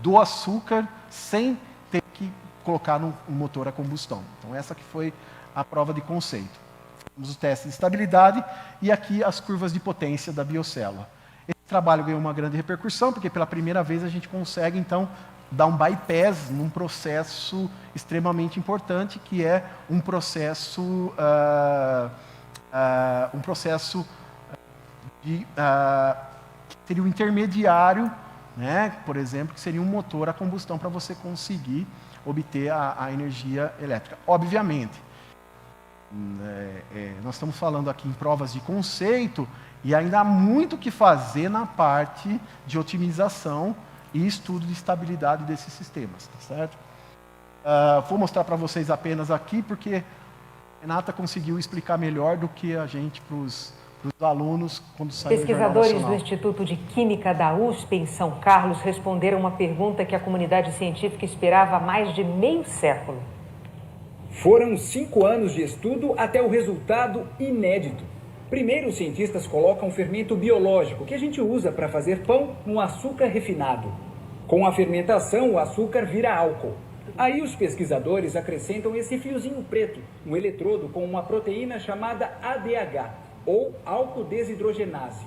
S2: do açúcar sem ter que colocar num motor a combustão. Então, essa que foi a prova de conceito. Temos os testes de estabilidade e aqui as curvas de potência da biocélula. Esse trabalho ganhou uma grande repercussão, porque pela primeira vez a gente consegue, então, dar um bypass num processo extremamente importante, que é um processo que seria o intermediário, né, por exemplo, que seria um motor a combustão para você conseguir obter a energia elétrica. Obviamente, nós estamos falando aqui em provas de conceito e ainda há muito o que fazer na parte de otimização e estudo de estabilidade desses sistemas, tá certo? Vou mostrar para vocês apenas aqui, porque a Renata conseguiu explicar melhor do que a gente para os alunos quando saiu do Jornal Nacional.
S4: Pesquisadores do Instituto de Química da USP, em São Carlos, responderam uma pergunta que a comunidade científica esperava há mais de meio século.
S5: Foram 5 anos de estudo até o resultado inédito. Primeiro, os cientistas colocam um fermento biológico que a gente usa para fazer pão no açúcar refinado. Com a fermentação, o açúcar vira álcool. Aí os pesquisadores acrescentam esse fiozinho preto, um eletrodo com uma proteína chamada ADH, ou álcool desidrogenase.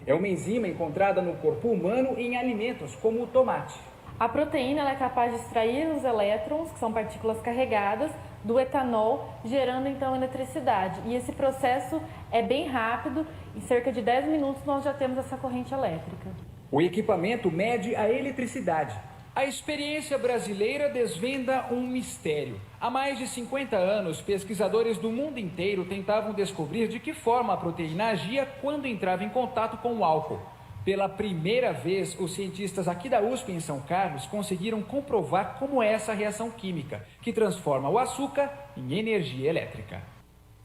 S5: É uma enzima encontrada no corpo humano em alimentos como o tomate.
S6: A proteína ela é capaz de extrair os elétrons, que são partículas carregadas, do etanol, gerando então eletricidade. E esse processo é bem rápido, em cerca de 10 minutos nós já temos essa corrente elétrica.
S5: O equipamento mede a eletricidade. A experiência brasileira desvenda um mistério. Há mais de 50 anos, pesquisadores do mundo inteiro tentavam descobrir de que forma a proteína agia quando entrava em contato com o álcool. Pela primeira vez, os cientistas aqui da USP em São Carlos conseguiram comprovar como é essa reação química, que transforma o açúcar em energia elétrica.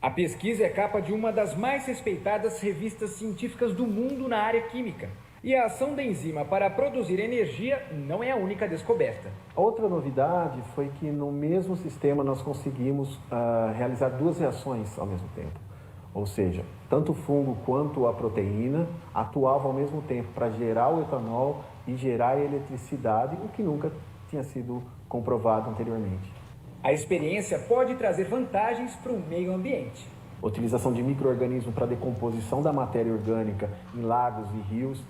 S5: A pesquisa é capa de uma das mais respeitadas revistas científicas do mundo na área química. E a ação da enzima para produzir energia não é a única descoberta.
S7: Outra novidade foi que no mesmo sistema nós conseguimos realizar duas reações ao mesmo tempo. Ou seja, tanto o fungo quanto a proteína atuavam ao mesmo tempo para gerar o etanol e gerar a eletricidade, o que nunca tinha sido comprovado anteriormente.
S5: A experiência pode trazer vantagens para o meio ambiente.
S7: A utilização de micro-organismos para decomposição da matéria orgânica em lagos e rios,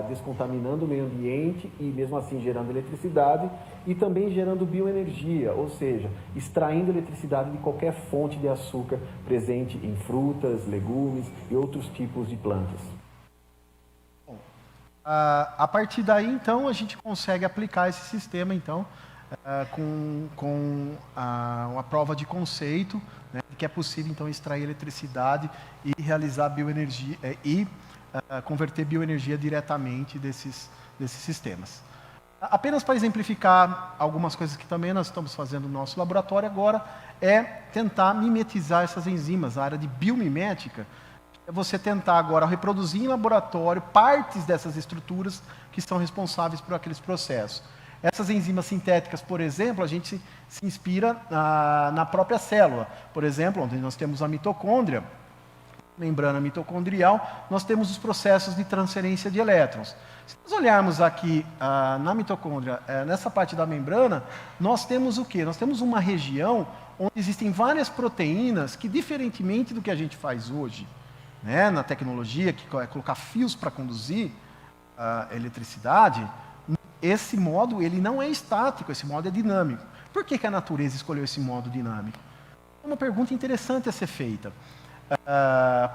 S7: descontaminando o meio ambiente e mesmo assim gerando eletricidade e também gerando bioenergia, ou seja, extraindo eletricidade de qualquer fonte de açúcar presente em frutas, legumes e outros tipos de plantas.
S2: Bom, a partir daí, então, a gente consegue aplicar esse sistema, então, com uma prova de conceito, né, que é possível, então, extrair eletricidade e realizar bioenergia converter bioenergia diretamente desses sistemas. Apenas para exemplificar algumas coisas que também nós estamos fazendo no nosso laboratório agora, é tentar mimetizar essas enzimas. A área de biomimética é você tentar agora reproduzir em laboratório partes dessas estruturas que são responsáveis por aqueles processos. Essas enzimas sintéticas, por exemplo, a gente se inspira na própria célula. Por exemplo, onde nós temos a mitocôndria, membrana mitocondrial, nós temos os processos de transferência de elétrons. Se nós olharmos aqui na mitocôndria, nessa parte da membrana, nós temos o quê? Nós temos uma região onde existem várias proteínas que, diferentemente do que a gente faz hoje, né, na tecnologia, que é colocar fios para conduzir a eletricidade, esse modo ele não é estático, esse modo é dinâmico. Por que a natureza escolheu esse modo dinâmico? É uma pergunta interessante a ser feita.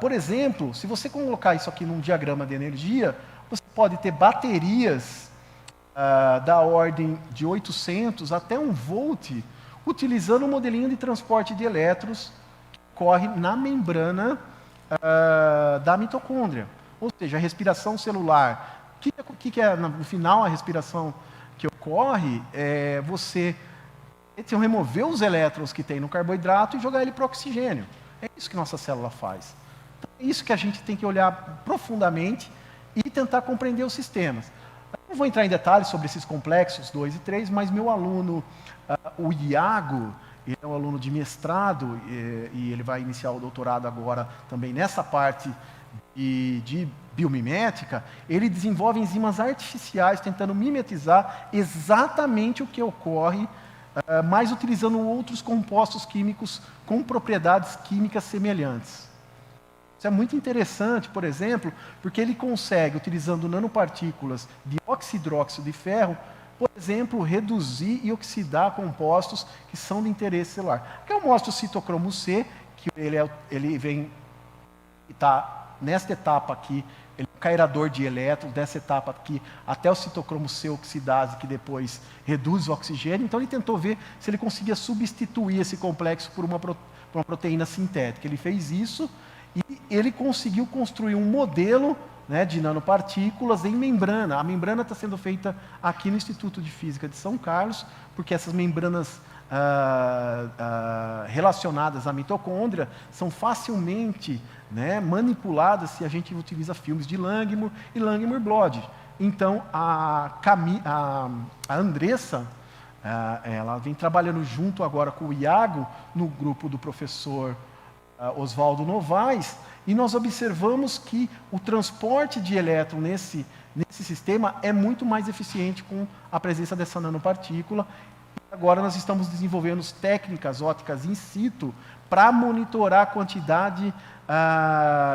S2: Por exemplo, se você colocar isso aqui num diagrama de energia, você pode ter baterias da ordem de 800 até 1 volt, utilizando um modelinho de transporte de elétrons que ocorre na membrana da mitocôndria. Ou seja, a respiração celular. O que é, no final, a respiração que ocorre é você remover os elétrons que tem no carboidrato e jogar ele para o oxigênio. É isso que nossa célula faz. Então, é isso que a gente tem que olhar profundamente e tentar compreender os sistemas. Eu não vou entrar em detalhes sobre esses complexos 2 e 3, mas meu aluno, o Iago, ele é um aluno de mestrado e ele vai iniciar o doutorado agora também nessa parte de biomimética. Ele desenvolve enzimas artificiais tentando mimetizar exatamente o que ocorre, mas utilizando outros compostos químicos com propriedades químicas semelhantes. Isso é muito interessante, por exemplo, porque ele consegue, utilizando nanopartículas de oxidróxido de ferro, por exemplo, reduzir e oxidar compostos que são de interesse celular. Aqui eu mostro o citocromo C, que ele vem e está nesta etapa aqui, ele é um cairador de elétrons, dessa etapa aqui, até o citocromo C oxidase, que depois reduz o oxigênio. Então ele tentou ver se ele conseguia substituir esse complexo por uma proteína sintética. Ele fez isso e ele conseguiu construir um modelo, né, de nanopartículas em membrana. A membrana está sendo feita aqui no Instituto de Física de São Carlos, porque essas membranas relacionadas à mitocôndria são facilmente, né, manipuladas se a gente utiliza filmes de Langmuir e Langmuir-Bloch. Então, a Andressa, ela vem trabalhando junto agora com o Iago, no grupo do professor Oswaldo Novaes, e nós observamos que o transporte de elétron nesse sistema é muito mais eficiente com a presença dessa nanopartícula. Agora nós estamos desenvolvendo técnicas ópticas in situ para monitorar a quantidade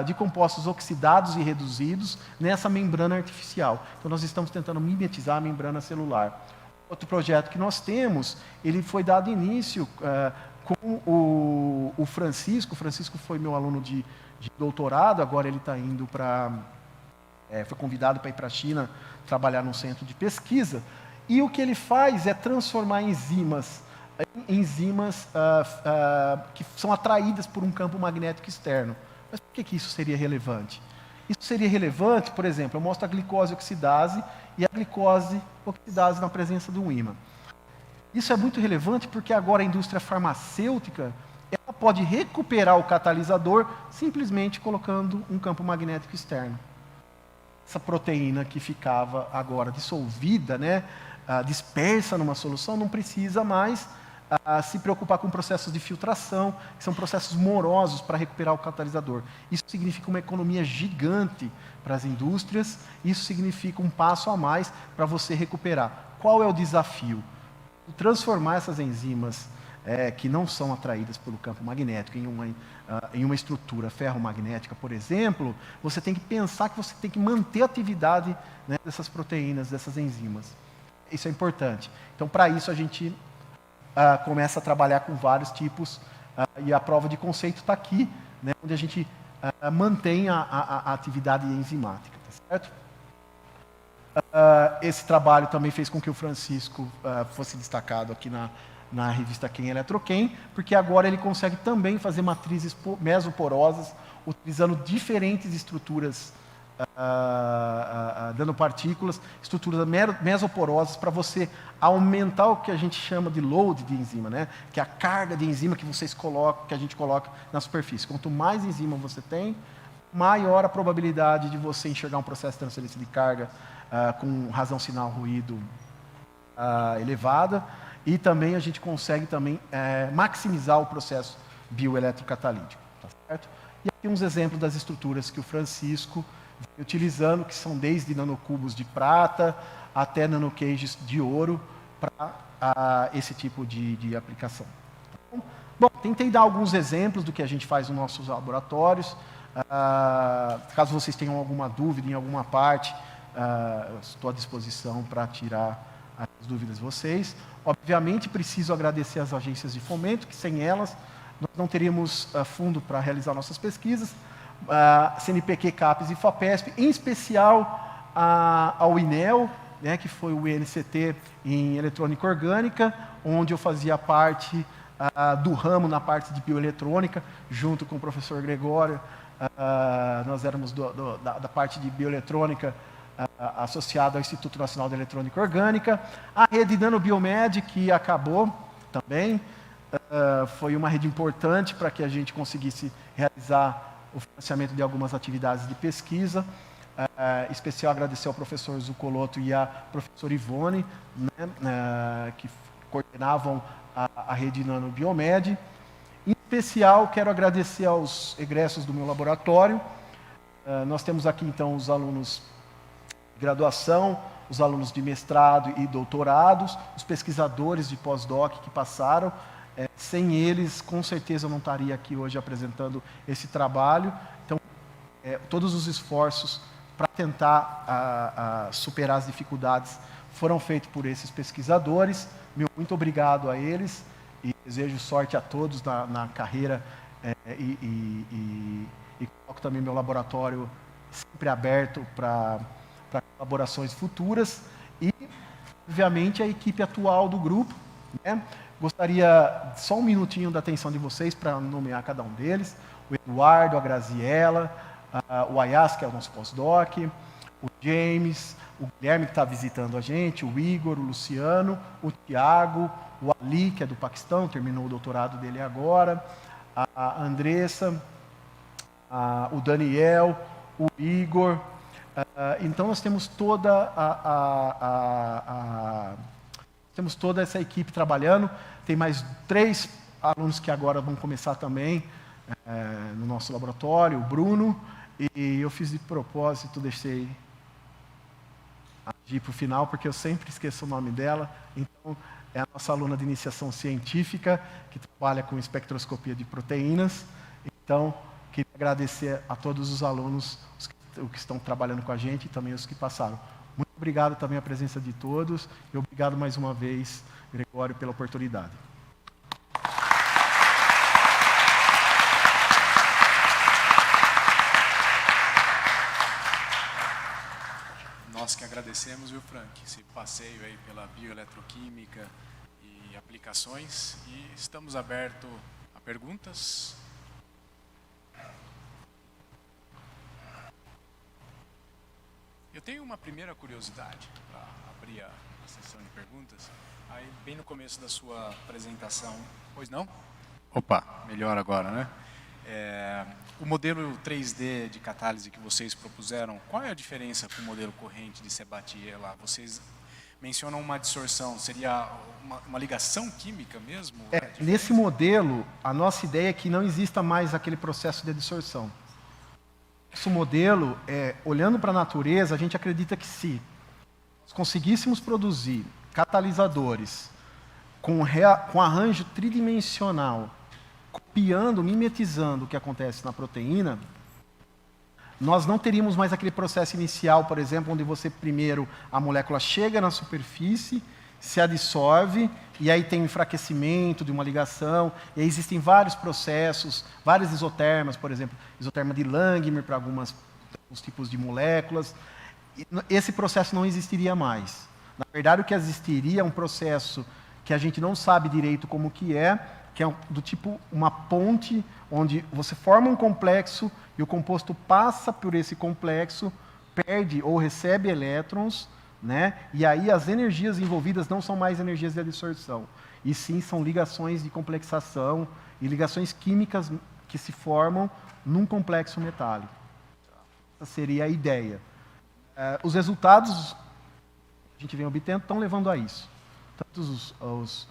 S2: de compostos oxidados e reduzidos nessa membrana artificial. Então, nós estamos tentando mimetizar a membrana celular. Outro projeto que nós temos, ele foi dado início com o Francisco. O Francisco foi meu aluno de doutorado, agora ele está indo para... foi convidado para ir para a China trabalhar num centro de pesquisa. E o que ele faz é transformar enzimas que são atraídas por um campo magnético externo. Mas por que isso seria relevante? Isso seria relevante, por exemplo, eu mostro a glicose oxidase e a glicose oxidase na presença do ímã. Isso é muito relevante porque agora a indústria farmacêutica ela pode recuperar o catalisador simplesmente colocando um campo magnético externo. Essa proteína que ficava agora dissolvida, né, dispersa numa solução, não precisa mais se preocupar com processos de filtração, que são processos morosos para recuperar o catalisador. Isso significa uma economia gigante para as indústrias, isso significa um passo a mais para você recuperar. Qual é o desafio? Transformar essas enzimas que não são atraídas pelo campo magnético em uma estrutura ferromagnética, por exemplo, você tem que pensar que você tem que manter a atividade, né, dessas proteínas, dessas enzimas. Isso é importante. Então, para isso, a gente começa a trabalhar com vários tipos, e a prova de conceito está aqui, né, onde a gente mantém a atividade enzimática. Tá certo? Esse trabalho também fez com que o Francisco fosse destacado aqui na revista Quem Eletroquem, porque agora ele consegue também fazer matrizes mesoporosas, utilizando diferentes estruturas, dando partículas, estruturas mesoporosas, para você aumentar o que a gente chama de load de enzima, né? Que é a carga de enzima que a gente coloca na superfície. Quanto mais enzima você tem, maior a probabilidade de você enxergar um processo de transferência de carga com razão sinal ruído elevada, e também a gente consegue também maximizar o processo bioeletrocatalítico. Tá certo? E aqui uns exemplos das estruturas que o Francisco vem utilizando, que são desde nanocubos de prata até nanocages de ouro para esse tipo de aplicação. Bom, tentei dar alguns exemplos do que a gente faz nos nossos laboratórios. Caso vocês tenham alguma dúvida em alguma parte, estou à disposição para tirar as dúvidas de vocês. Obviamente, preciso agradecer às agências de fomento, que sem elas nós não teríamos fundo para realizar nossas pesquisas, CNPq, CAPES e FAPESP, em especial ao INEL, né, que foi o INCT em eletrônica orgânica, onde eu fazia parte do ramo na parte de bioeletrônica, junto com o professor Gregório. Nós éramos da parte de bioeletrônica associada ao Instituto Nacional de Eletrônica Orgânica. A rede Nanobiomed, que acabou também, foi uma rede importante para que a gente conseguisse realizar o financiamento de algumas atividades de pesquisa. Em especial agradecer ao professor Zucoloto e à professora Ivone, né, que coordenavam a rede Nanobiomed. Em especial, quero agradecer aos egressos do meu laboratório. Nós temos aqui, então, os alunos de graduação, os alunos de mestrado e doutorados, os pesquisadores de pós-doc que passaram. Sem eles, com certeza, eu não estaria aqui hoje apresentando esse trabalho. Então, todos os esforços para tentar superar as dificuldades foram feitos por esses pesquisadores. Muito obrigado a eles e desejo sorte a todos na carreira e coloco também meu laboratório sempre aberto para colaborações futuras e, obviamente, a equipe atual do grupo, né? Gostaria só um minutinho da atenção de vocês para nomear cada um deles. O Eduardo, a Graziella, o Ayas, que é o nosso pós-doc, o James, o Guilherme, que está visitando a gente, o Igor, o Luciano, o Tiago, o Ali, que é do Paquistão, terminou o doutorado dele agora, a Andressa, o Daniel, o Igor. Então, nós temos toda toda essa equipe trabalhando. Tem mais 3 alunos que agora vão começar também no nosso laboratório, o Bruno, e eu fiz de propósito, deixei a Gi para o final, porque eu sempre esqueço o nome dela. Então, é a nossa aluna de iniciação científica, que trabalha com espectroscopia de proteínas. Então, Queria agradecer a todos os alunos que estão trabalhando com a gente e também os que passaram. Muito obrigado também a presença de todos e obrigado mais uma vez, Gregório, pela oportunidade.
S1: Nós que agradecemos, viu, Frank, esse passeio aí pela bioeletroquímica e aplicações, e estamos abertos a perguntas. Eu tenho uma primeira curiosidade para abrir a sessão de perguntas. Aí, bem no começo da sua apresentação, pois não? Opa, melhor agora, né? O modelo 3D de catálise que vocês propuseram, qual é a diferença com o modelo corrente de Sabatier lá? Vocês mencionam uma dissorção, seria uma ligação química mesmo?
S2: Nesse modelo, a nossa ideia é que não exista mais aquele processo de dissorção. Esse modelo, olhando para a natureza, a gente acredita que se nós conseguíssemos produzir catalisadores com arranjo tridimensional, copiando, mimetizando o que acontece na proteína, nós não teríamos mais aquele processo inicial, por exemplo, onde você primeiro, a molécula chega na superfície, se adsorve, e aí tem um enfraquecimento de uma ligação, e aí existem vários processos, várias isotermas, por exemplo, isoterma de Langmuir para alguns tipos de moléculas. Esse processo não existiria mais. Na verdade, o que existiria é um processo que a gente não sabe direito como que é do tipo uma ponte, onde você forma um complexo e o composto passa por esse complexo, perde ou recebe elétrons, né? E aí as energias envolvidas não são mais energias de adsorção, e sim são ligações de complexação e ligações químicas que se formam num complexo metálico. Essa seria a ideia. Os resultados que a gente vem obtendo estão levando a isso. Tanto os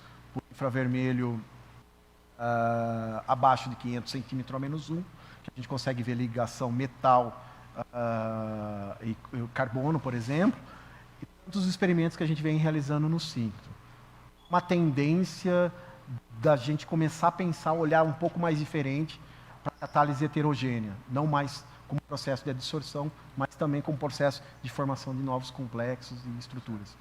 S2: infravermelho abaixo de 500 centímetros a menos 1, que a gente consegue ver ligação metal e carbono, por exemplo, e tantos experimentos que a gente vem realizando no síncro. Uma tendência da gente começar a pensar, olhar um pouco mais diferente para a catálise heterogênea, não mais como processo de adsorção, mas também como processo de formação de novos complexos e estruturas.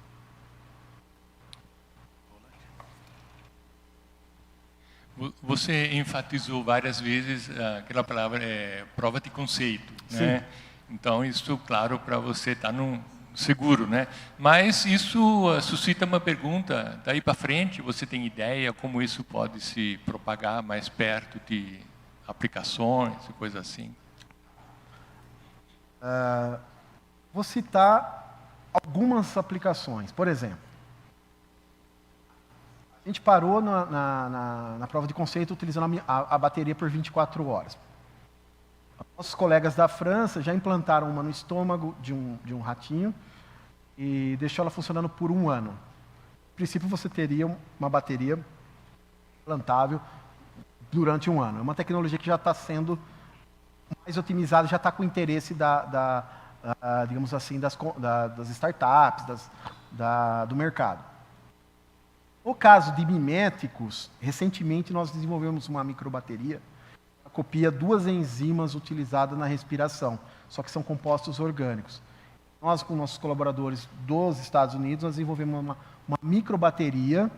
S8: Você enfatizou várias vezes aquela palavra prova de conceito, né?
S2: Sim.
S8: Então isso, claro, para você estar seguro, né? Mas isso suscita uma pergunta. Daí para frente, você tem ideia como isso pode se propagar mais perto de aplicações e coisas assim?
S2: Vou citar algumas aplicações. Por exemplo, a gente parou na prova de conceito utilizando a bateria por 24 horas. Nossos colegas da França já implantaram uma no estômago de um ratinho e deixou ela funcionando por 1 ano. No princípio, você teria uma bateria implantável durante 1 ano. É uma tecnologia que já está sendo mais otimizada, já está com o interesse digamos assim, das startups, do mercado. No caso de miméticos, recentemente nós desenvolvemos uma microbateria que copia 2 enzimas utilizadas na respiração, só que são compostos orgânicos. Nós, com nossos colaboradores dos Estados Unidos, nós desenvolvemos uma microbateria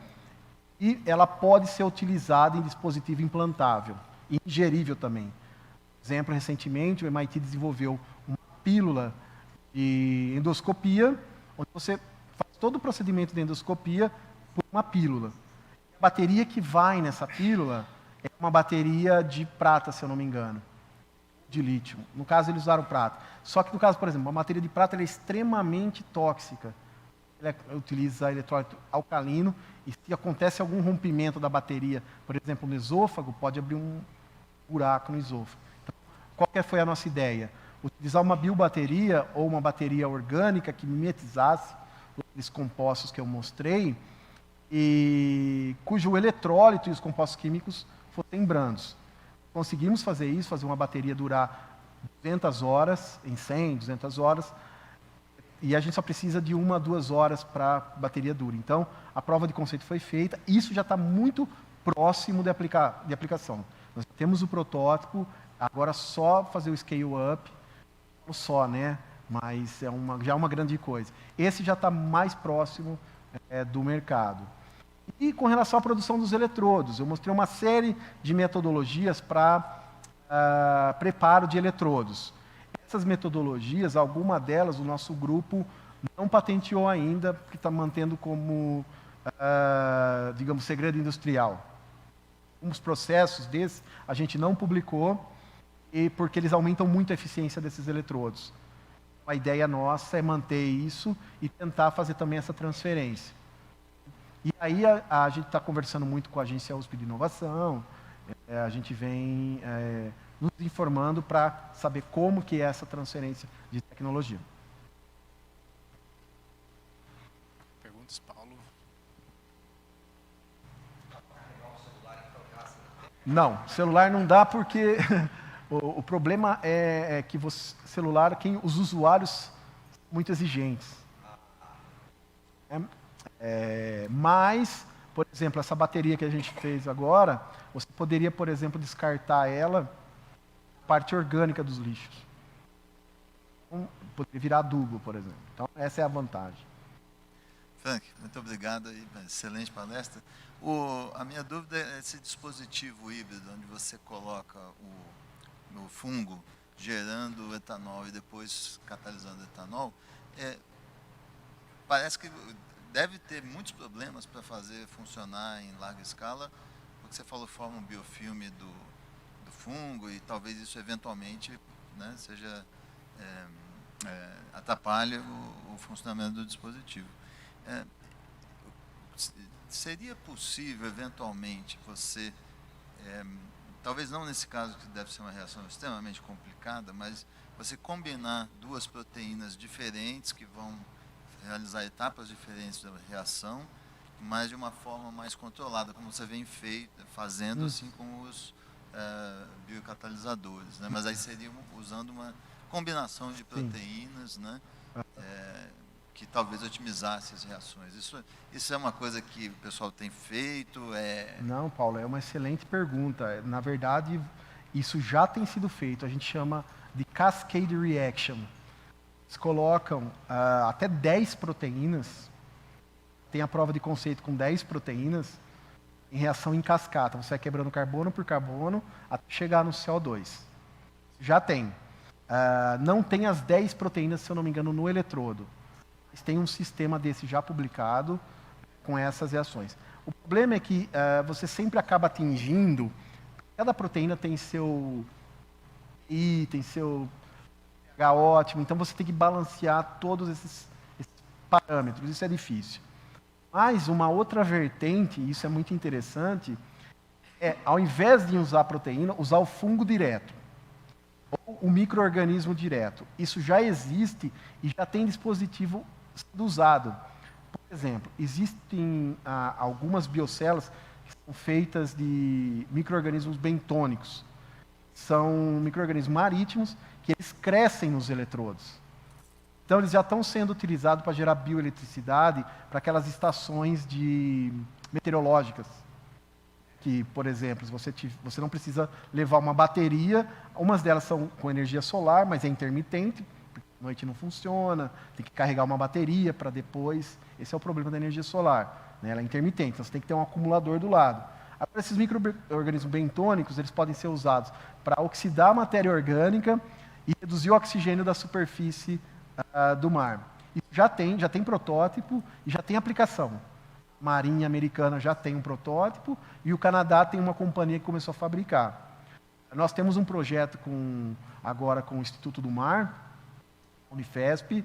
S2: e ela pode ser utilizada em dispositivo implantável e ingerível também. Por exemplo, recentemente o MIT desenvolveu uma pílula de endoscopia, onde você faz todo o procedimento de endoscopia por uma pílula. A bateria que vai nessa pílula é uma bateria de prata, se eu não me engano, de lítio. No caso, eles usaram prata. Só que no caso, por exemplo, a bateria de prata ela é extremamente tóxica. Ela utiliza eletrólito alcalino e se acontece algum rompimento da bateria, por exemplo, no esôfago, pode abrir um buraco no esôfago. Então, qual que foi a nossa ideia? Utilizar uma biobateria ou uma bateria orgânica que mimetizasse os compostos que eu mostrei, e cujo eletrólito e os compostos químicos fossem brandos. Conseguimos fazer isso, fazer uma bateria durar 200 horas, em 100, 200 horas, e a gente só precisa de 1 a 2 horas para a bateria dura. Então, a prova de conceito foi feita, isso já está muito próximo de aplicação. Nós temos o protótipo, Agora só fazer o scale-up, só, né? Mas já é uma grande coisa. Esse já está mais próximo do mercado. E com relação à produção dos eletrodos, eu mostrei uma série de metodologias para preparo de eletrodos. Essas metodologias, alguma delas o nosso grupo não patenteou ainda, porque está mantendo como, digamos, segredo industrial. Uns processos desses a gente não publicou, porque eles aumentam muito a eficiência desses eletrodos. A ideia nossa é manter isso e tentar fazer também essa transferência. E aí a gente está conversando muito com a Agência USP de Inovação, a gente vem nos informando para saber como que é essa transferência de tecnologia.
S1: Perguntas, Paulo?
S2: Não, celular não dá porque o problema é que celular, os usuários são muito exigentes. Mas, por exemplo, essa bateria que a gente fez agora, você poderia, por exemplo, descartar ela, parte orgânica dos lixos. Então, poderia virar adubo, por exemplo. Então, essa é a vantagem.
S9: Frank, muito obrigado. Excelente palestra. A minha dúvida é esse dispositivo híbrido, onde você coloca o fungo gerando etanol e depois catalisando etanol, parece que deve ter muitos problemas para fazer funcionar em larga escala, porque você falou forma um biofilme do fungo e talvez isso eventualmente, né, seja atrapalhe o funcionamento do dispositivo. Seria possível eventualmente você, talvez não nesse caso que deve ser uma reação extremamente complicada, mas você combinar duas proteínas diferentes que vão realizar etapas diferentes da reação, mas de uma forma mais controlada, como você vem fazendo assim com os biocatalisadores, né? Mas aí seria usando uma combinação de proteínas, né? Que talvez otimizasse as reações. Isso é uma coisa que o pessoal tem feito?
S2: Não, Paulo, é uma excelente pergunta. Na verdade, isso já tem sido feito. A gente chama de cascade reaction. Eles colocam até 10 proteínas, tem a prova de conceito com 10 proteínas, em reação em cascata. Você vai quebrando carbono por carbono até chegar no CO2. Já tem. Não tem as 10 proteínas, se eu não me engano, no eletrodo. Mas tem um sistema desse já publicado com essas reações. O problema é que você sempre acaba atingindo, cada proteína tem seu I, tem seu pH ótimo, então você tem que balancear todos esses parâmetros, isso é difícil. Mas uma outra vertente, e isso é muito interessante, ao invés de usar a proteína, usar o fungo direto, ou o micro-organismo direto. Isso já existe e já tem dispositivo sendo usado. Por exemplo, existem algumas biocélulas que são feitas de micro-organismos bentônicos. São micro-organismos marítimos que eles crescem nos eletrodos. Então, eles já estão sendo utilizados para gerar bioeletricidade para aquelas estações meteorológicas. Que, por exemplo, você não precisa levar uma bateria, umas delas são com energia solar, mas é intermitente, porque à noite não funciona, tem que carregar uma bateria para depois. Esse é o problema da energia solar, né? Ela é intermitente, então você tem que ter um acumulador do lado. Agora, esses micro-organismos bentônicos, eles podem ser usados para oxidar a matéria orgânica e reduzir o oxigênio da superfície do mar. Isso já tem protótipo e já tem aplicação. A Marinha Americana já tem um protótipo e o Canadá tem uma companhia que começou a fabricar. Nós temos um projeto agora com o Instituto do Mar, Unifesp,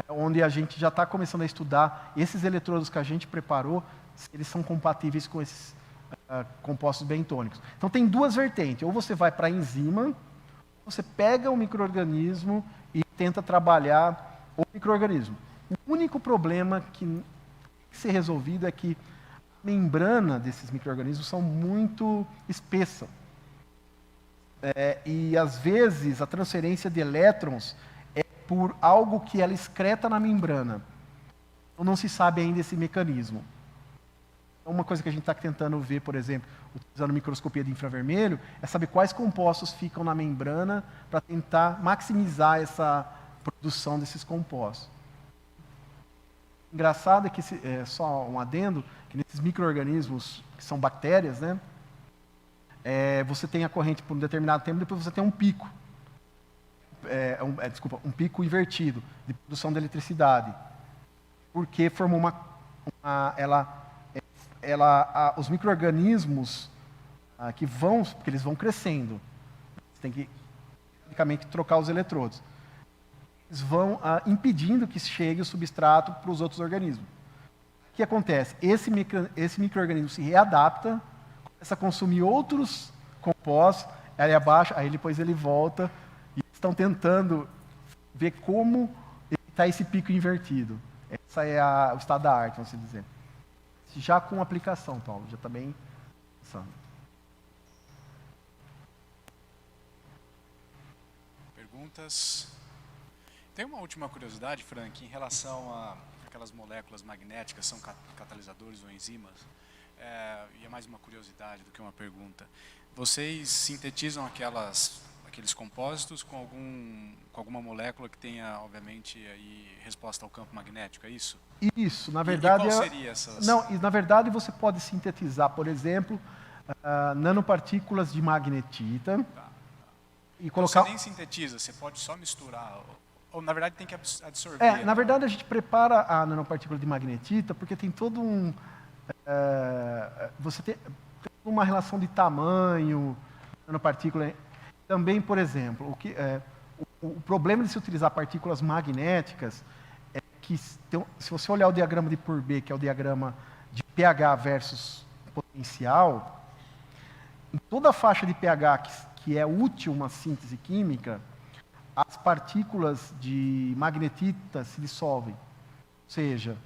S2: onde a gente já está começando a estudar esses eletrodos que a gente preparou, se eles são compatíveis com esses compostos bentônicos. Então tem duas vertentes, ou você vai para a enzima, ou você pega o micro-organismo e tenta trabalhar o micro-organismo. O único problema que tem que ser resolvido é que a membrana desses micro-organismos são muito espessa. E às vezes a transferência de elétrons é por algo que ela excreta na membrana. Então não se sabe ainda esse mecanismo. Uma coisa que a gente está tentando ver, por exemplo, utilizando microscopia de infravermelho, é saber quais compostos ficam na membrana para tentar maximizar essa produção desses compostos. Engraçado é que, só um adendo, que nesses micro-organismos, que são bactérias, né, você tem a corrente por um determinado tempo, depois você tem um pico. Um pico invertido de produção de eletricidade. Porque formou os micro-organismos porque eles vão crescendo. Você tem que, basicamente, trocar os eletrodos. Eles vão impedindo que chegue o substrato para os outros organismos. O que acontece? Esse micro-organismo se readapta, começa a consumir outros compostos, aí depois ele volta, e estão tentando ver como está esse pico invertido. Esse é o estado da arte, vamos dizer. Já com aplicação, Paulo, já está bem pensando.
S1: Perguntas? Tem uma última curiosidade, Frank, em relação a aquelas moléculas magnéticas, são catalisadores ou enzimas, e é mais uma curiosidade do que uma pergunta. Vocês sintetizam aqueles compósitos com alguma molécula que tenha, obviamente, aí, resposta ao campo magnético, é isso?
S2: Isso, na verdade...
S1: E qual seria essas?
S2: Não, na verdade você pode sintetizar, por exemplo, nanopartículas de magnetita, e colocar...
S1: Você nem sintetiza, você pode só misturar, ou na verdade tem que absorver.
S2: Na verdade a gente prepara a nanopartícula de magnetita porque tem todo você tem uma relação de tamanho, nanopartícula. Também, por exemplo, o problema de se utilizar partículas magnéticas é que, se você olhar o diagrama de Purbe, que é o diagrama de pH versus potencial, em toda a faixa de pH que é útil uma síntese química, as partículas de magnetita se dissolvem. Ou seja,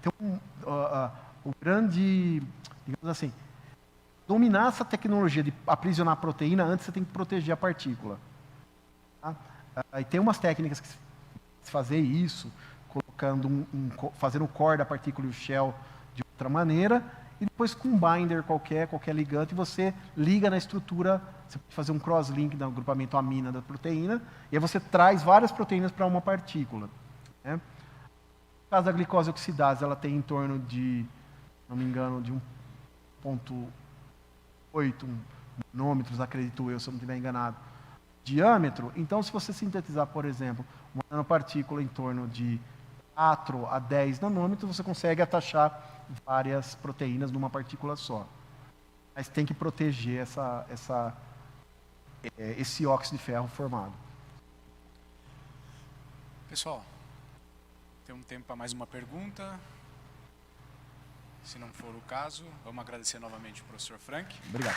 S2: tem o grande, digamos assim, dominar essa tecnologia de aprisionar a proteína, antes você tem que proteger a partícula. Tá? E tem umas técnicas que se fazer isso, colocando fazendo o core da partícula e o shell de outra maneira, e depois com um binder qualquer ligante, você liga na estrutura, você pode fazer um cross-link no agrupamento amina da proteína, e aí você traz várias proteínas para uma partícula. Né? No caso da glicose oxidase, ela tem em torno de, não me engano, de 1,8 nanômetros, acredito eu, se eu não estiver enganado, diâmetro. Então, se você sintetizar, por exemplo, uma nanopartícula em torno de 4 a 10 nanômetros, você consegue atachar várias proteínas numa partícula só. Mas tem que proteger esse óxido de ferro formado.
S1: Pessoal, tem um tempo para mais uma pergunta. Se não for o caso, vamos agradecer novamente o professor Frank.
S2: Obrigado.